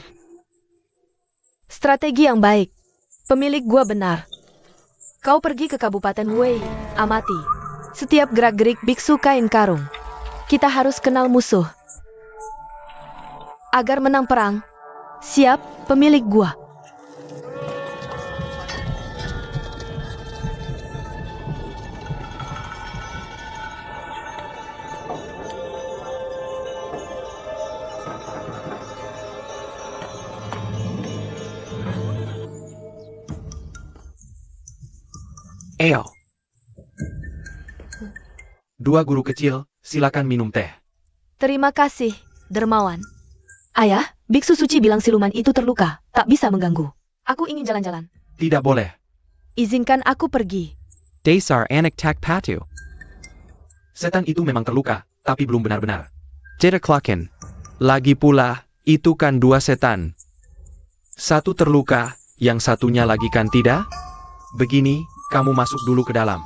strategi yang baik. Pemilik gua benar. Kau pergi ke Kabupaten Wei, amati setiap gerak-gerik biksu kain karung. Kita harus kenal musuh agar menang perang. Siap, pemilik gua. Ayo. Dua guru kecil, silakan minum teh. Terima kasih, dermawan. Ayah, biksu suci bilang siluman itu terluka, tak bisa mengganggu. Aku ingin jalan-jalan. Tidak boleh. Izinkan aku pergi. Dasar anak tak patuh. Setan itu memang terluka, tapi belum benar-benar. Tidak klaken. Lagi pula, itu kan dua setan. Satu terluka, yang satunya lagi kan tidak? Begini, kamu masuk dulu ke dalam.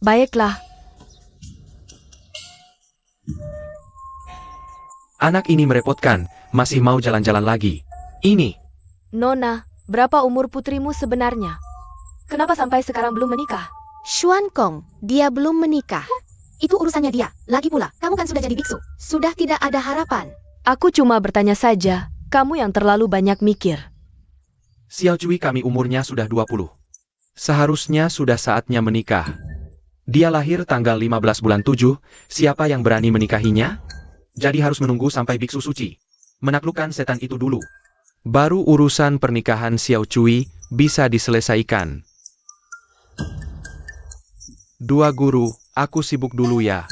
Baiklah. Anak ini merepotkan, masih mau jalan-jalan lagi. Ini, Nona, berapa umur putrimu sebenarnya? Kenapa sampai sekarang belum menikah? Xuan Kong, dia belum menikah. Itu urusannya dia. Lagi pula, kamu kan sudah jadi biksu. Sudah tidak ada harapan. Aku cuma bertanya saja, kamu yang terlalu banyak mikir. Xiao Cui kami umurnya sudah 20. Seharusnya sudah saatnya menikah. Dia lahir tanggal 15 bulan 7, siapa yang berani menikahinya? Jadi harus menunggu sampai biksu suci menaklukkan setan itu dulu. Baru urusan pernikahan Xiao Cui bisa diselesaikan. Dua guru, aku sibuk dulu ya.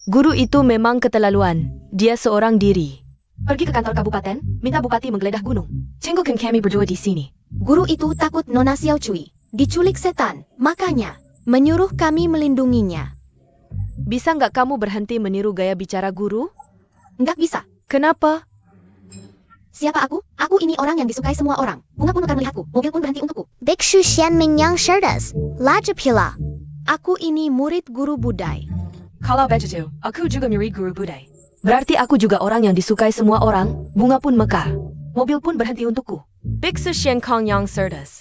Guru itu memang keterlaluan. Dia seorang diri. Pergi ke kantor kabupaten, minta bupati menggeledah gunung. Cenggokin kami berdua di sini. Guru itu takut Nona Xiao Cui diculik setan, makanya menyuruh kami melindunginya. Bisa nggak kamu berhenti meniru gaya bicara guru? Nggak bisa. Kenapa? Siapa aku? Aku ini orang yang disukai semua orang. Bunga pun akan melihatku, mobil pun berhenti untukku. Biksu Xianming Yang Sherdas, Lajapila. Aku ini murid guru Budai. Kalau begitu, aku juga murid guru Budai. Berarti aku juga orang yang disukai semua orang, bunga pun mekar. Mobil pun berhenti untukku. Biksu Xian Kong Yang Sherdas.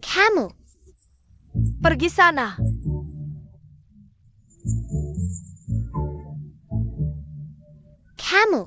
Kamu. Pergi sana. Kamu.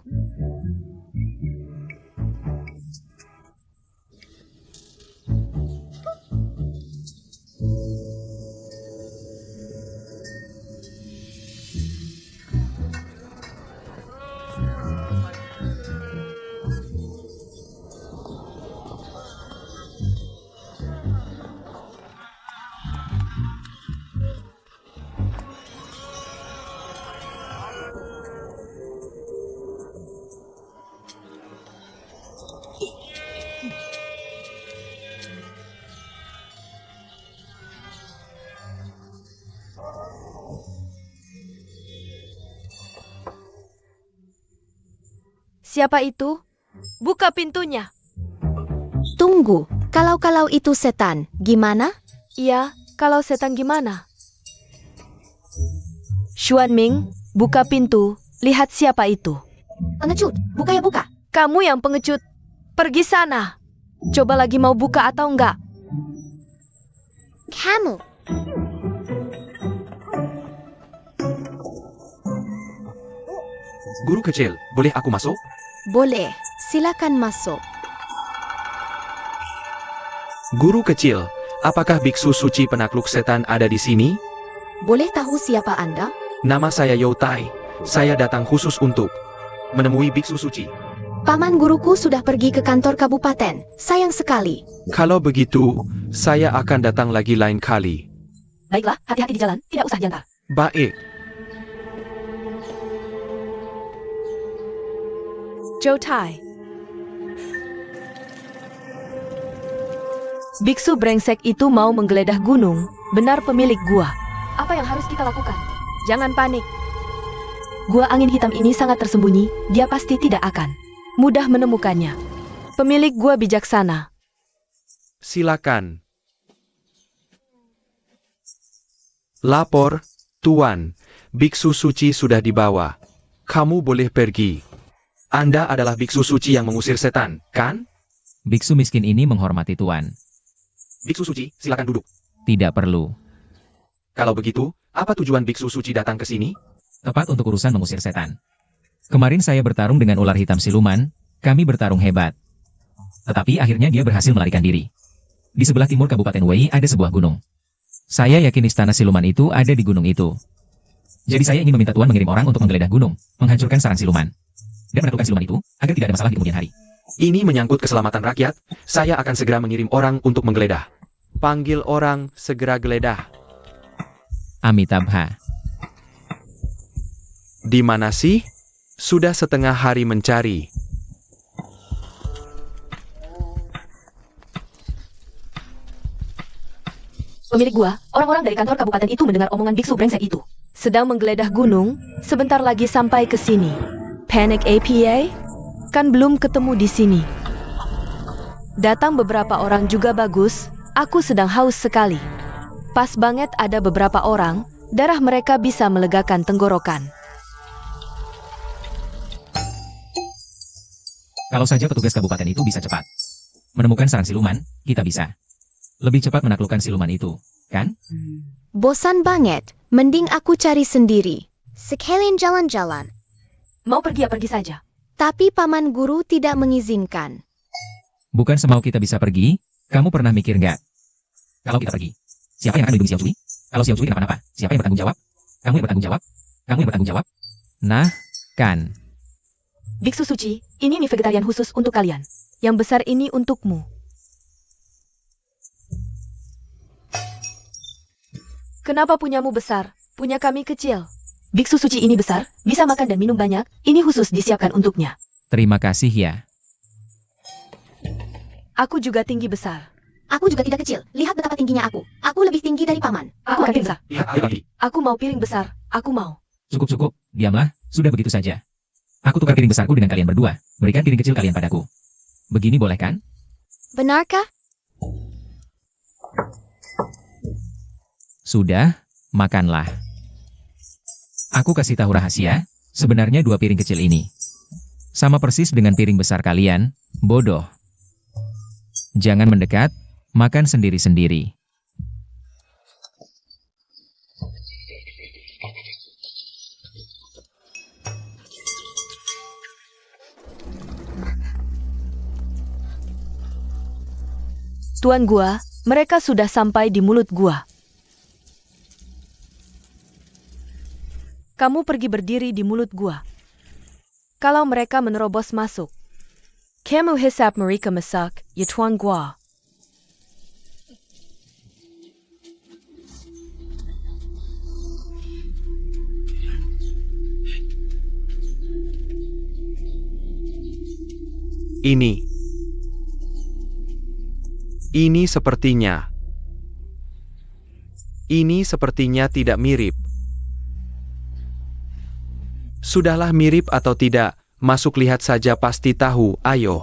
Siapa itu? Buka pintunya. Tunggu, kalau itu setan, gimana? Iya, kalau setan gimana? Xuan Ming, buka pintu. Lihat siapa itu. Pengecut, buka ya buka. Kamu yang pengecut. Pergi sana. Coba lagi mau buka atau enggak? Kamu. Guru kecil, boleh aku masuk? Boleh, silakan masuk. Guru kecil, apakah biksu suci penakluk setan ada di sini? Boleh tahu siapa Anda? Nama saya You Tai. Saya datang khusus untuk menemui biksu suci. Paman guruku sudah pergi ke kantor kabupaten. Sayang sekali. Kalau begitu, saya akan datang lagi lain kali. Baiklah, hati-hati di jalan. Tidak usah diantar. Baik. Joe Tai. Biksu brengsek itu mau menggeledah gunung. Benar pemilik gua. Apa yang harus kita lakukan? Jangan panik. Gua angin hitam ini sangat tersembunyi. Dia pasti tidak akan mudah menemukannya. Pemilik gua bijaksana. Silakan. Lapor, Tuan. Biksu suci sudah dibawa. Kamu boleh pergi. Anda adalah biksu suci yang mengusir setan, kan? Biksu miskin ini menghormati Tuan. Biksu suci, silakan duduk. Tidak perlu. Kalau begitu, apa tujuan biksu suci datang ke sini? Tepat untuk urusan mengusir setan. Kemarin saya bertarung dengan ular hitam siluman, kami bertarung hebat. Tetapi akhirnya dia berhasil melarikan diri. Di sebelah timur Kabupaten Wei ada sebuah gunung. Saya yakin istana siluman itu ada di gunung itu. Jadi saya ingin meminta Tuan mengirim orang untuk menggeledah gunung, menghancurkan sarang siluman. Dan menaklukkan siluman itu, agar tidak ada masalah di kemudian hari. Ini menyangkut keselamatan rakyat, saya akan segera mengirim orang untuk menggeledah. Panggil orang, segera geledah. Amitabha. Di mana sih? Sudah setengah hari mencari. Pemilik gua, orang-orang dari kantor kabupaten itu mendengar omongan biksu brengsek itu. Sedang menggeledah gunung, sebentar lagi sampai ke sini. Panic APA? Kan belum ketemu di sini. Datang beberapa orang juga bagus, aku sedang haus sekali. Pas banget ada beberapa orang, darah mereka bisa melegakan tenggorokan. Kalau saja petugas kabupaten itu bisa cepat menemukan sarang siluman, kita bisa lebih cepat menaklukkan siluman itu, kan? Bosan banget, mending aku cari sendiri. Sekalian jalan-jalan. Mau pergi ya pergi saja. Tapi paman guru tidak mengizinkan. Bukan semau kita bisa pergi, kamu pernah mikir nggak? Kalau kita pergi, siapa yang akan melindungi Xiao Cui? Kalau Xiao Cui kenapa-napa, siapa yang bertanggung jawab? Kamu yang bertanggung jawab? Kamu yang bertanggung jawab? Nah, kan. Biksu suci, ini mie vegetarian khusus untuk kalian. Yang besar ini untukmu. Kenapa punyamu besar? Punya kami kecil. Biksu suci ini besar, bisa makan dan minum banyak, ini khusus disiapkan untuknya. Terima kasih ya. Aku juga tinggi besar. Aku juga tidak kecil, lihat betapa tingginya aku. Aku lebih tinggi dari paman. Aku akan besar. Lihat. Aku mau piring besar, aku mau. Cukup, diamlah, sudah begitu saja. Aku tukar piring besarku dengan kalian berdua, berikan piring kecil kalian padaku. Begini boleh kan? Benarkah? Sudah, makanlah. Aku kasih tahu rahasia, sebenarnya 2 piring kecil ini sama persis dengan piring besar kalian, bodoh. Jangan mendekat, makan sendiri-sendiri. Tuan gua, mereka sudah sampai di mulut gua. Kamu pergi berdiri di mulut gua. Kalau mereka menerobos masuk, kamu hisap mereka masak, ya tuan gua. Ini sepertinya. Ini sepertinya tidak mirip. Sudahlah mirip atau tidak, masuk lihat saja pasti tahu, ayo.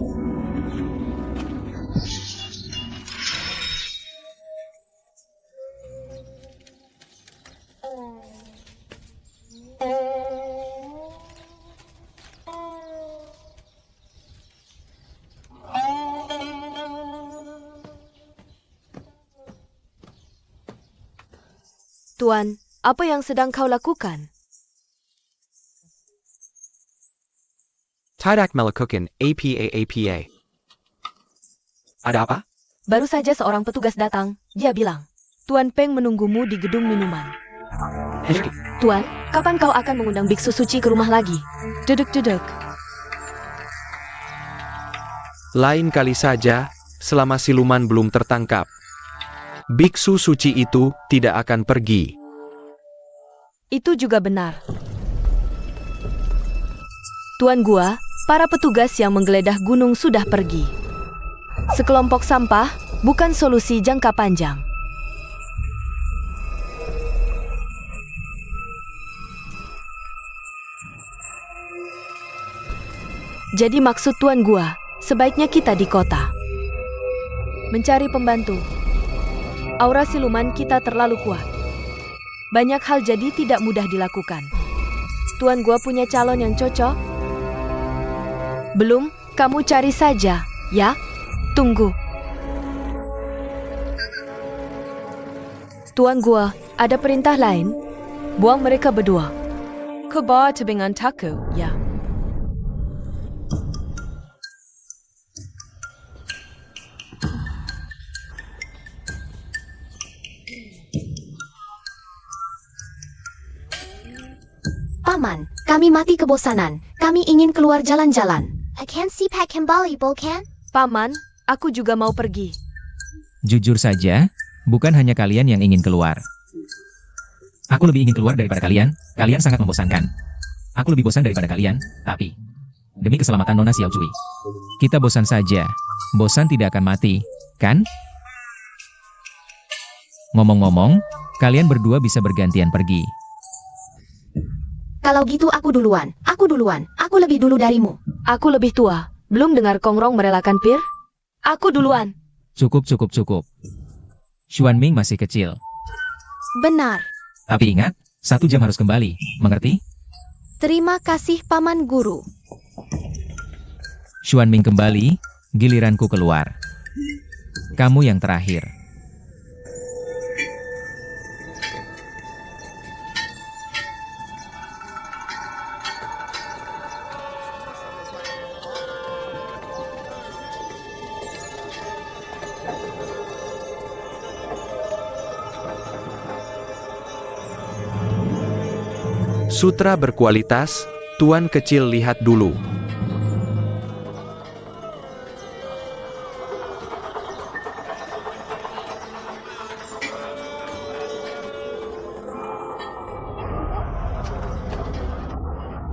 Tuan, apa yang sedang kau lakukan? Tidak melakukan apa. Ada apa? Baru saja seorang petugas datang, dia bilang, Tuan Peng menunggumu di gedung minuman. Tuan, kapan kau akan mengundang biksu suci ke rumah lagi? Duduk. Lain kali saja, selama siluman belum tertangkap. Biksu suci itu tidak akan pergi. Itu juga benar. Tuan gua, para petugas yang menggeledah gunung sudah pergi. Sekelompok sampah bukan solusi jangka panjang. Jadi maksud tuan gua, sebaiknya kita di kota. Mencari pembantu. Aura siluman kita terlalu kuat. Banyak hal jadi tidak mudah dilakukan. Tuan gua punya calon yang cocok? Belum, kamu cari saja, ya? Tunggu. Tuan gua, ada perintah lain? Buang mereka berdua. Ke bawah tebingan taku, ya. Paman, kami mati kebosanan. Kami ingin keluar jalan-jalan. Akan sipak kembali, bukan? Paman, aku juga mau pergi. Jujur saja, bukan hanya kalian yang ingin keluar. Aku lebih ingin keluar daripada kalian, kalian sangat membosankan. Aku lebih bosan daripada kalian, tapi demi keselamatan Nona Xiao Cui, kita bosan saja. Bosan tidak akan mati, kan? Ngomong-ngomong, kalian berdua bisa bergantian pergi. Kalau gitu aku duluan. Aku lebih dulu darimu. Aku lebih tua. Belum dengar Kongrong merelakan Pir? Aku duluan. Cukup. Xuanming masih kecil. Benar. Tapi ingat, 1 jam harus kembali. Mengerti? Terima kasih Paman Guru. Xuanming kembali, giliranku keluar. Kamu yang terakhir. Sutra berkualitas, Tuan Kecil lihat dulu.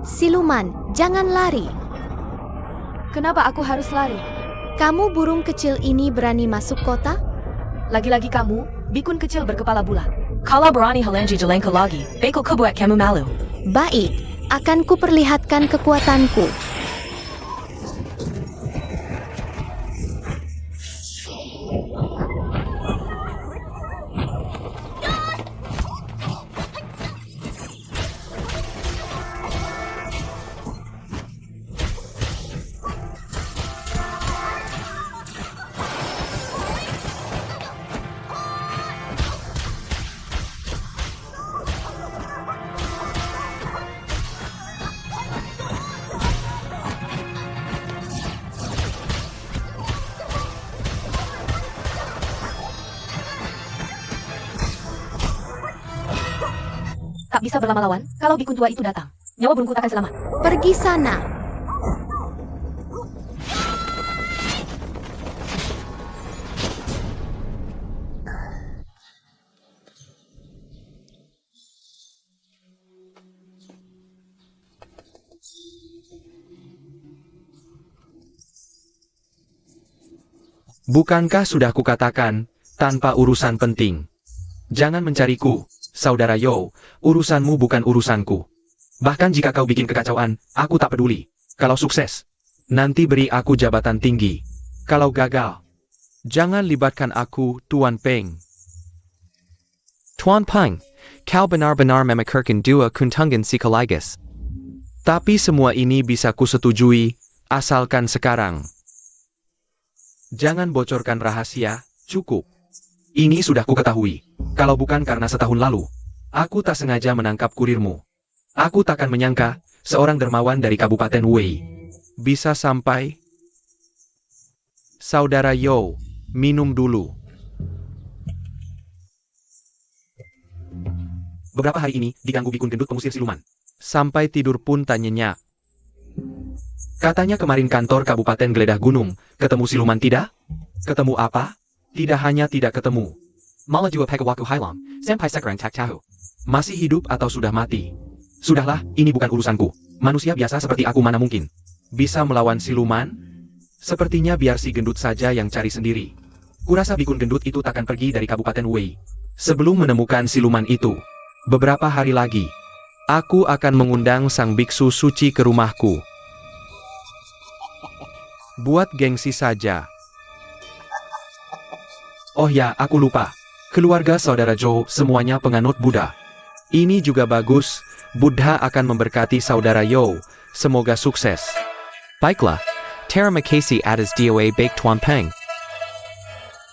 Siluman, jangan lari. Kenapa aku harus lari? Kamu burung kecil ini berani masuk kota? Lagi-lagi kamu, bikun kecil berkepala bulat. Kalau berani halangi jalanku lagi, bakal kubuat kamu malu. Baik, akan kuperlihatkan kekuatanku. Tak bisa berlama lawan, kalau bikun tua itu datang. Nyawa burungku takkan selamat. Pergi sana. Bukankah sudah kukatakan, tanpa urusan penting. Jangan mencariku, Saudara Yo, urusanmu bukan urusanku. Bahkan jika kau bikin kekacauan, aku tak peduli. Kalau sukses, nanti beri aku jabatan tinggi. Kalau gagal, jangan libatkan aku, Tuan Peng. Tuan Peng, kau benar-benar memikirkan dua kuntungan sekaligus. Tapi semua ini bisa kusetujui, asalkan sekarang. Jangan bocorkan rahasia, cukup. Ini sudah kuketahui. Kalau bukan karena setahun lalu, aku tak sengaja menangkap kurirmu. Aku takkan menyangka, seorang dermawan dari Kabupaten Wei bisa sampai. Saudara Yo, minum dulu. Beberapa hari ini, diganggu bikun gendut pengusir siluman. Sampai tidur pun tak nyenyak. Katanya kemarin kantor Kabupaten Geledah Gunung, ketemu siluman tidak? Ketemu apa? Tidak hanya tidak ketemu. Malah juga Pegawaku Hailam, sampai sekarang tak tahu. Masih hidup atau sudah mati? Sudahlah, ini bukan urusanku. Manusia biasa seperti aku mana mungkin bisa melawan siluman? Sepertinya biar si gendut saja yang cari sendiri. Kurasa bikun gendut itu takkan pergi dari Kabupaten Wei sebelum menemukan siluman itu. Beberapa hari lagi, aku akan mengundang sang biksu suci ke rumahku. Buat gengsi saja. Oh ya, aku lupa. Keluarga saudara Joe semuanya penganut Buddha. Ini juga bagus. Buddha akan memberkati saudara Yo. Semoga sukses. Baiklah, terima kasih atas DOA baik Tuan Peng.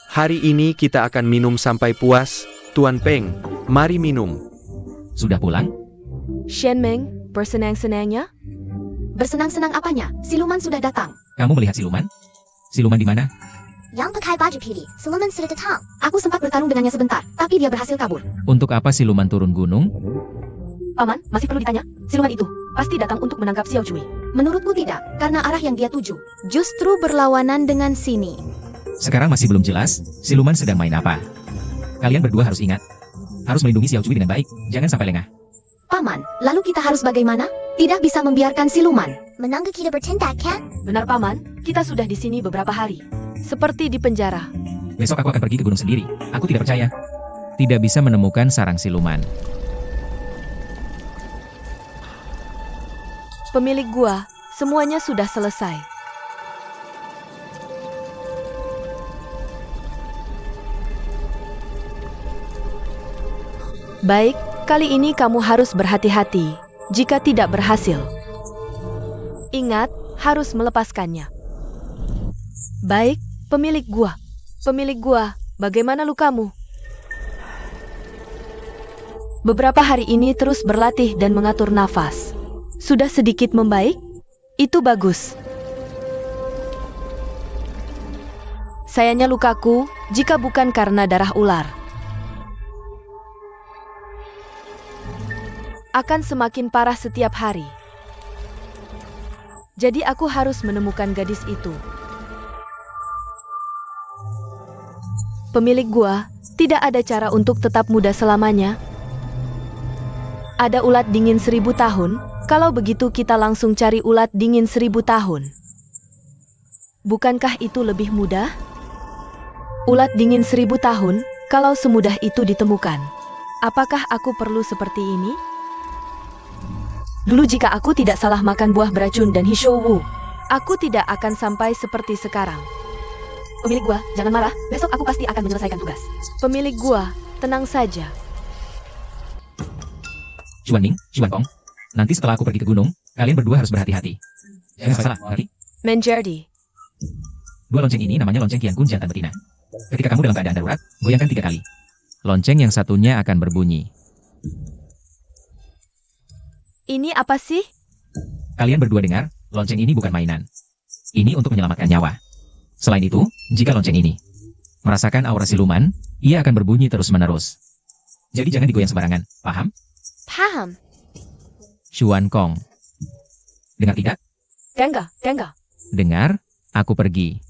Hari ini kita akan minum sampai puas. Tuan Peng, mari minum. Sudah pulang? Shenming, bersenang-senangnya? Bersenang-senang apanya? Siluman sudah datang. Kamu melihat siluman? Siluman di mana? Yang pakai baju putih, siluman sudah datang. Aku sempat bertarung dengannya sebentar, tapi dia berhasil kabur. Untuk apa siluman turun gunung? Paman, masih perlu ditanya? Siluman itu pasti datang untuk menangkap Xiao Cui. Menurutku tidak, karena arah yang dia tuju justru berlawanan dengan sini. Sekarang masih belum jelas, siluman sedang main apa. Kalian berdua harus ingat. Harus melindungi Xiao Cui dengan baik, jangan sampai lengah. Paman, lalu kita harus bagaimana? Tidak bisa membiarkan siluman. Menangga kita bertindak, kan? Benar Paman, kita sudah di sini beberapa hari. Seperti di penjara. Besok aku akan pergi ke gunung sendiri. Aku tidak percaya. Tidak bisa menemukan sarang siluman. Pemilik gua, semuanya sudah selesai. Baik, kali ini kamu harus berhati-hati. Jika tidak berhasil, ingat, harus melepaskannya. Baik, pemilik gua. Pemilik gua, bagaimana lukamu? Beberapa hari ini terus berlatih dan mengatur nafas. Sudah sedikit membaik? Itu bagus. Sayangnya lukaku, jika bukan karena darah ular, akan semakin parah setiap hari. Jadi aku harus menemukan gadis itu. Pemilik gua, tidak ada cara untuk tetap muda selamanya. Ada ulat dingin 1000 tahun, kalau begitu kita langsung cari ulat dingin 1000 tahun. Bukankah itu lebih mudah? Ulat dingin 1000 tahun, kalau semudah itu ditemukan. Apakah aku perlu seperti ini? Dulu jika aku tidak salah makan buah beracun dan Hishou, aku tidak akan sampai seperti sekarang. Pemilik gua, jangan marah, besok aku pasti akan menyelesaikan tugas. Pemilik gua, tenang saja. Xuan Ming, Xuan Kong. Nanti setelah aku pergi ke gunung, kalian berdua harus berhati-hati. Jangan sampai salah, ngerti? Menjadi. Dua lonceng ini namanya lonceng Qian Kun jantan betina. Ketika kamu dalam keadaan darurat, goyangkan 3 kali. Lonceng yang satunya akan berbunyi. Ini apa sih? Kalian berdua dengar, lonceng ini bukan mainan. Ini untuk menyelamatkan nyawa. Selain itu, jika lonceng ini merasakan aura siluman, ia akan berbunyi terus-menerus. Jadi jangan digoyang sembarangan, paham? Paham. Xuan Kong. Dengar tidak? Dengar. Dengar, aku pergi.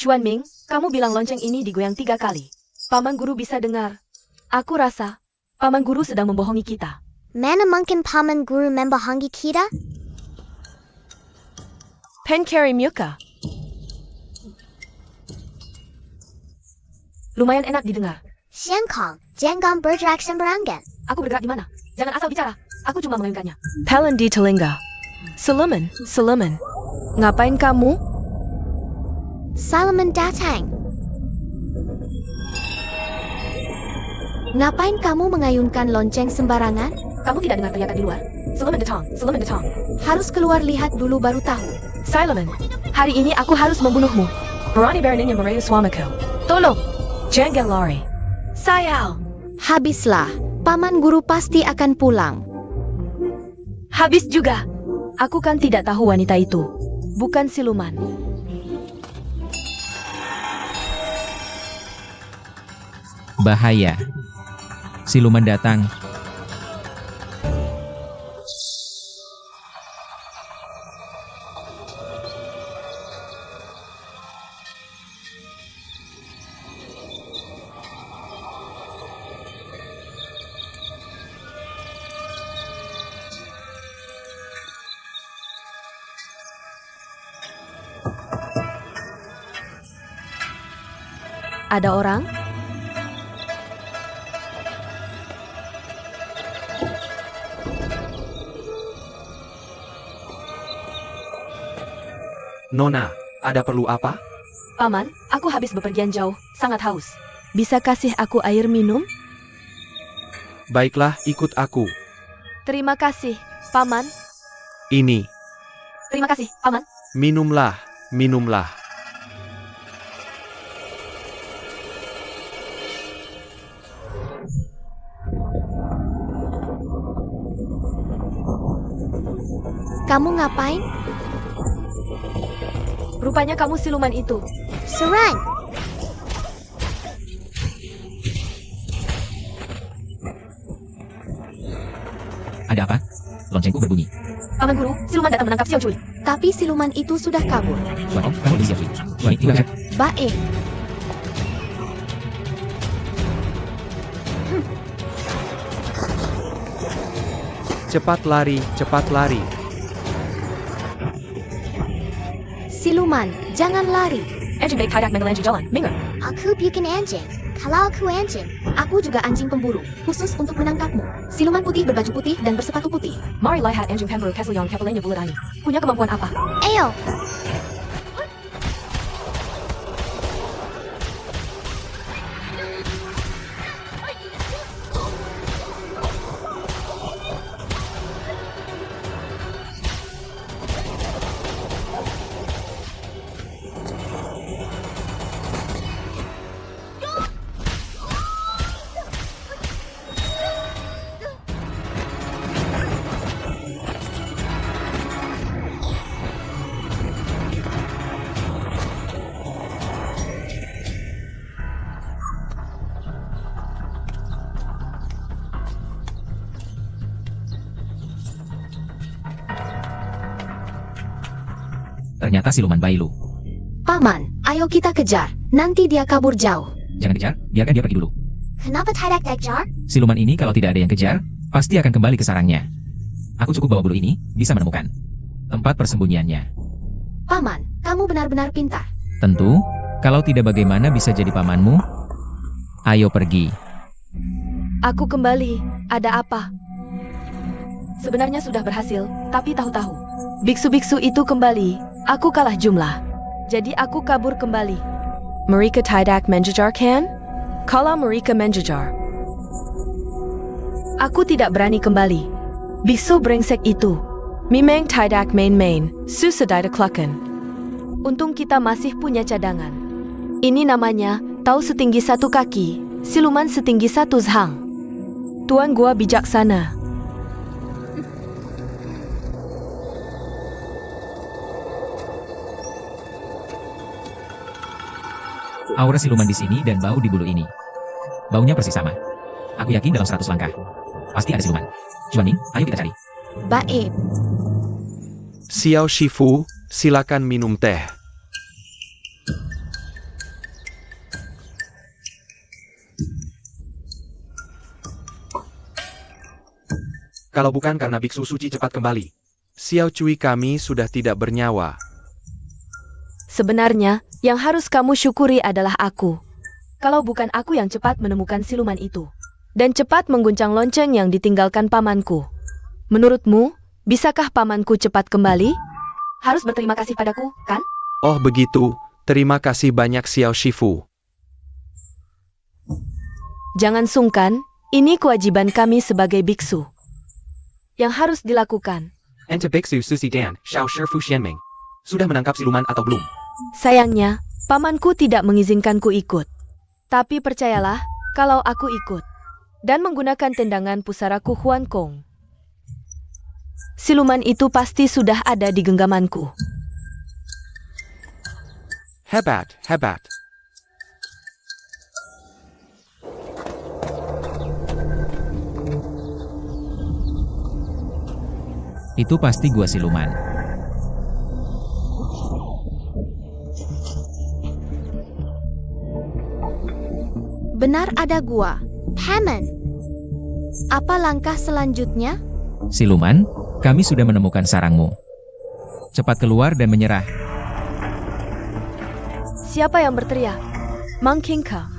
Xuan Ming, kamu bilang lonceng ini digoyang 3 kali. Paman guru bisa dengar. Aku rasa, paman guru sedang membohongi kita. Mana mungkin paman guru membohongi kita? Pencari muka. Lumayan enak didengar. Xiankong, jangan bergerak sembarangan. Aku bergerak di mana? Jangan asal bicara. Aku cuma mengayunkannya. Talon di telinga. Selemen. Ngapain kamu? Solomon datang. Ngapain kamu mengayunkan lonceng sembarangan? Kamu tidak dengar teriakan di luar? Selemen detong. Harus keluar lihat dulu baru tahu. Simon, hari ini aku harus membunuhmu. Berani beraninya merayu suamiku. Tolong, jangan lari. Sayang. Habislah, paman guru pasti akan pulang. Habis juga. Aku kan tidak tahu wanita itu. Bukan siluman. Bahaya. Siluman datang. Ada orang? Nona, ada perlu apa? Paman, aku habis bepergian jauh, sangat haus. Bisa kasih aku air minum? Baiklah, ikut aku. Terima kasih, Paman. Ini, Terima kasih, Paman. minumlah. Kamu ngapain? Rupanya kamu siluman itu. Serang. Ada apa? Loncengku berbunyi. Paman guru, siluman datang menangkap Xiao Cui. Tapi siluman itu sudah kabur. Xuan Kong, kamu lebih siap. Xuan Ming, tinggalkan. Baik. Cepat lari. Siluman, jangan lari. Engine baik tidak mengelanji jalan. Minger. Aku bukan anjing. Kalau aku anjing, Aku juga anjing pemburu, khusus untuk menangkapmu. Siluman putih berbaju putih dan bersepatu putih. Mari lihat anjing pemburu Castle yang kepalanya bulat ini. Punya kemampuan apa? ayo. Ternyata siluman Bailu. Paman, ayo kita kejar. Nanti dia kabur jauh. Jangan kejar, biarkan dia pergi dulu. Kenapa tidak kejar? Siluman ini kalau tidak ada yang kejar, pasti akan kembali ke sarangnya. Aku cukup bawa bulu ini, bisa menemukan tempat persembunyiannya. Paman, kamu benar-benar pintar. Tentu, kalau tidak bagaimana bisa jadi pamanmu? Ayo pergi. Aku kembali. Ada apa? Sebenarnya sudah berhasil, tapi tahu-tahu. Biksu-biksu itu kembali. Aku kalah jumlah. Jadi aku kabur kembali. Mereka tidak menjejar kan? Kalau mereka menjejar, aku tidak berani kembali. Biksu brengsek itu memang tidak main-main. Susah dikeluarkan. Untung kita masih punya cadangan. Ini namanya tahu setinggi 1 kaki, siluman setinggi 1 zhang. Tuan gua bijaksana. Aura siluman di sini dan bau di bulu ini. Baunya persis sama. Aku yakin dalam 100 langkah. Pasti ada siluman. Juaning, ayo kita cari. Baik. Xiao Shifu, silakan minum teh. Kalau bukan karena biksu suci cepat kembali, Xiao Cui kami sudah tidak bernyawa. Sebenarnya, yang harus kamu syukuri adalah aku. Kalau bukan aku yang cepat menemukan siluman itu. Dan cepat mengguncang lonceng yang ditinggalkan pamanku. Menurutmu, bisakah pamanku cepat kembali? Harus berterima kasih padaku, kan? Oh begitu, terima kasih banyak Xiao Shifu. Jangan sungkan, ini kewajiban kami sebagai biksu. Yang harus dilakukan. Ente Biksu Susi Dan, Xiao Shifu Xianming. Sudah menangkap siluman atau belum? Sayangnya, pamanku tidak mengizinkanku ikut. Tapi percayalah, kalau aku ikut dan menggunakan tendangan pusaraku Huan Kong, siluman itu pasti sudah ada di genggamanku. Hebat, hebat. Itu pasti gua siluman. Benar ada gua. Paman, Apa langkah selanjutnya? Siluman, kami sudah menemukan sarangmu. Cepat keluar dan menyerah. Siapa yang berteriak? Mang Kingka.